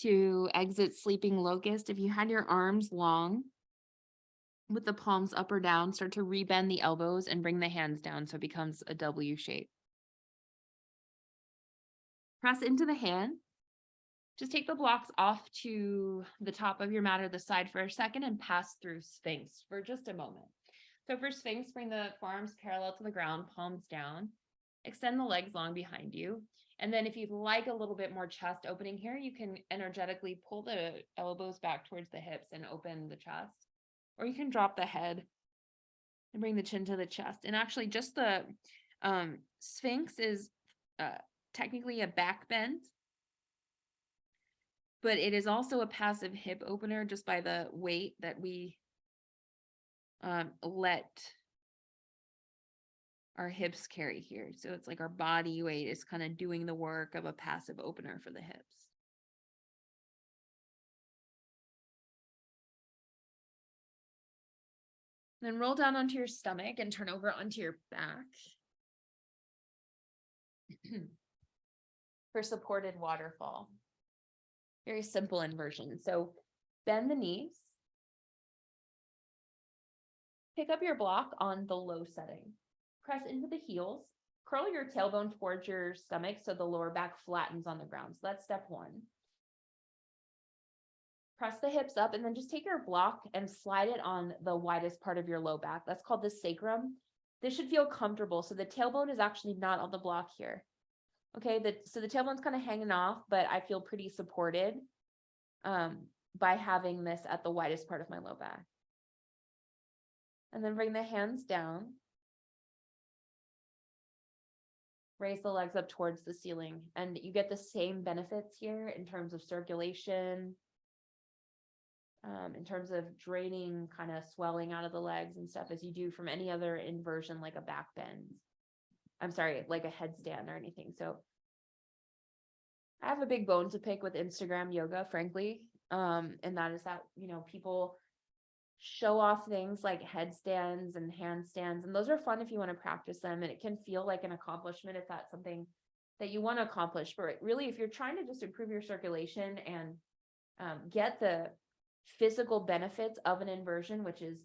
A: To exit sleeping locust, if you had your arms long with the palms up or down, start to rebend the elbows and bring the hands down so it becomes a W shape. Press into the hand. Just take the blocks off to the top of your mat or the side for a second and pass through Sphinx for just a moment. So for Sphinx, bring the forearms parallel to the ground, palms down. Extend the legs long behind you. And then if you'd like a little bit more chest opening here, you can energetically pull the elbows back towards the hips and open the chest. Or you can drop the head and bring the chin to the chest. And actually just the Sphinx is technically a back bend, but it is also a passive hip opener just by the weight that we let our hips carry here. So it's like our body weight is kind of doing the work of a passive opener for the hips. Then roll down onto your stomach and turn over onto your back for supported waterfall. Very simple inversion. So bend the knees. Pick up your block on the low setting. Press into the heels. Curl your tailbone towards your stomach so the lower back flattens on the ground. So that's step one. Press the hips up and then just take your block and slide it on the widest part of your low back. That's called the sacrum. This should feel comfortable. So the tailbone is actually not on the block here. Okay, so the tailbone's kind of hanging off, but I feel pretty supported by having this at the widest part of my low back. And then bring the hands down. Raise the legs up towards the ceiling. And you get the same benefits here in terms of circulation, in terms of draining kind of swelling out of the legs and stuff as you do from any other inversion like a back bend. I'm sorry, like a headstand or anything. So I have a big bone to pick with Instagram yoga, frankly. And that is that, you know, people show off things like headstands and handstands, and those are fun if you want to practice them, and it can feel like an accomplishment if that's something that you want to accomplish. But really, if you're trying to just improve your circulation and get the physical benefits of an inversion, which is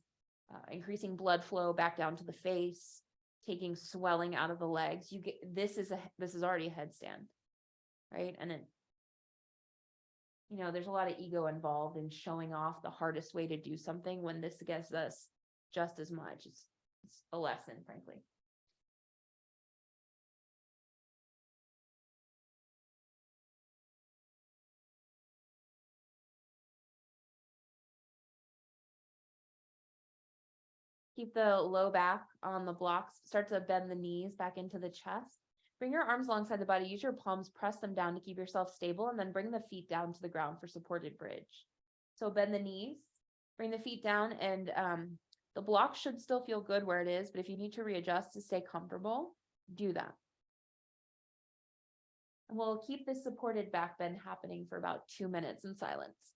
A: increasing blood flow back down to the face, taking swelling out of the legs, you get this is already a headstand, right? And it, you know, there's a lot of ego involved in showing off the hardest way to do something when this gets us just as much. It's a lesson, frankly. Keep the low back on the blocks. Start to bend the knees back into the chest. Bring your arms alongside the body. Use your palms, press them down to keep yourself stable, and then bring the feet down to the ground for supported bridge. So bend the knees, bring the feet down, and the block should still feel good where it is, but if you need to readjust to stay comfortable, do that. And we'll keep this supported back bend happening for about 2 minutes in silence.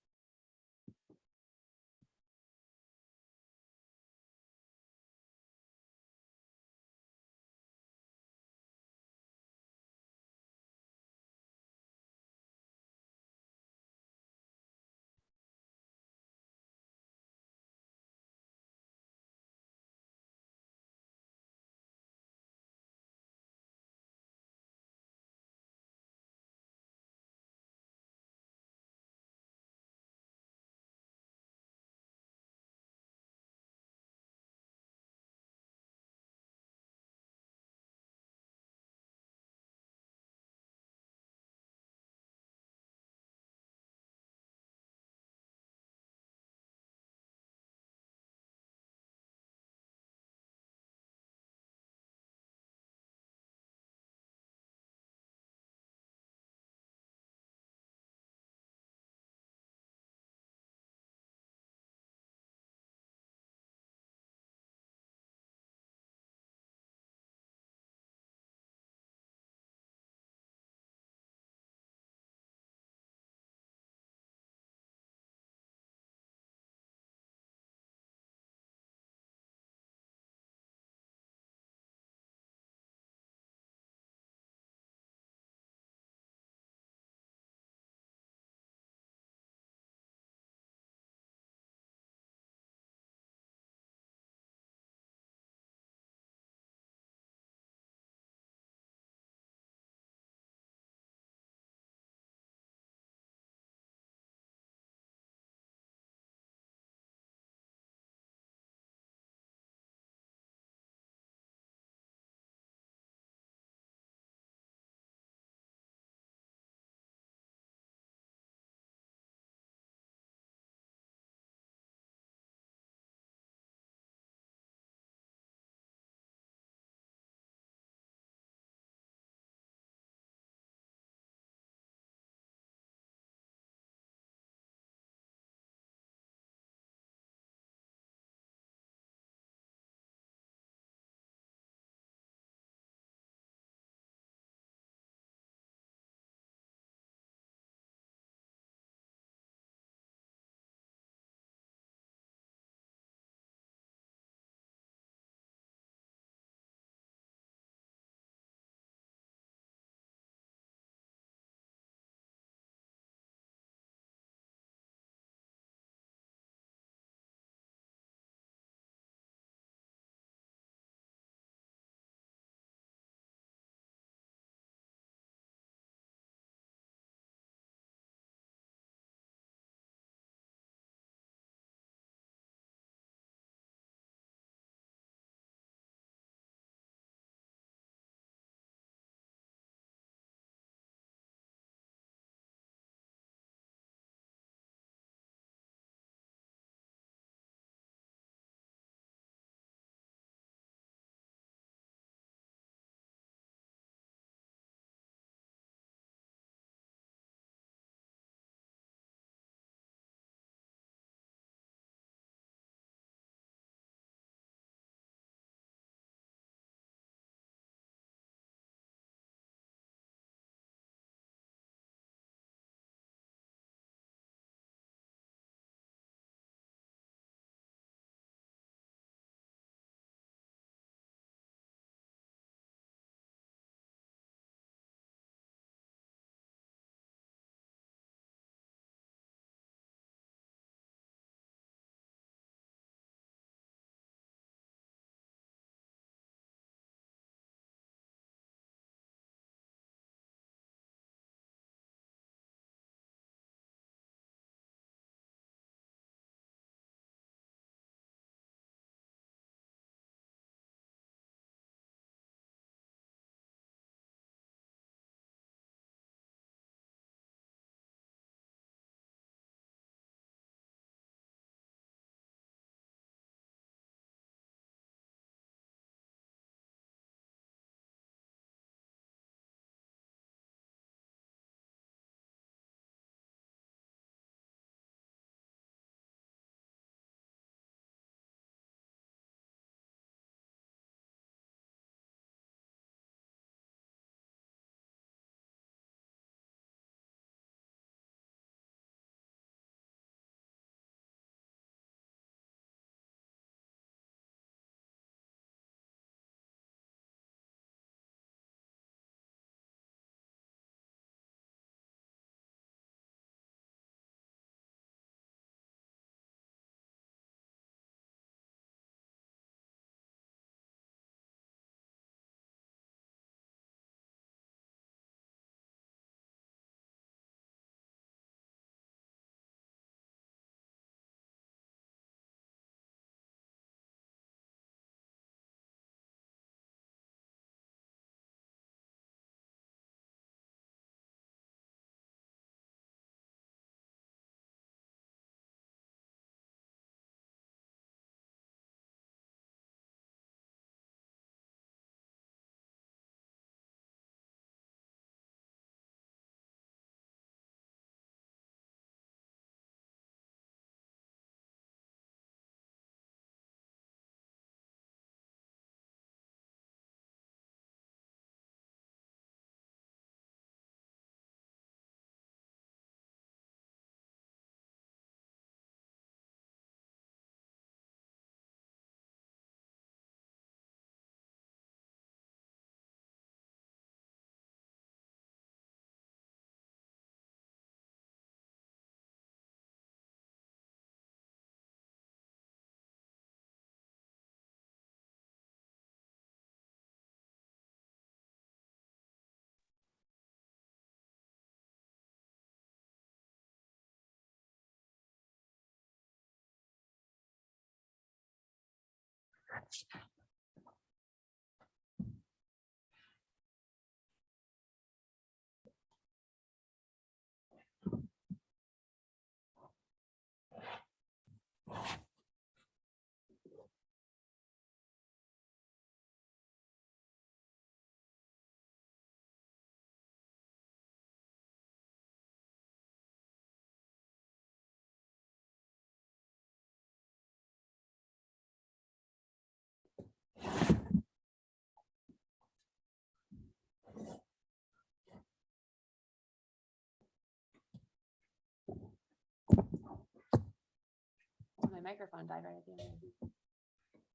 A: My microphone died right at the end.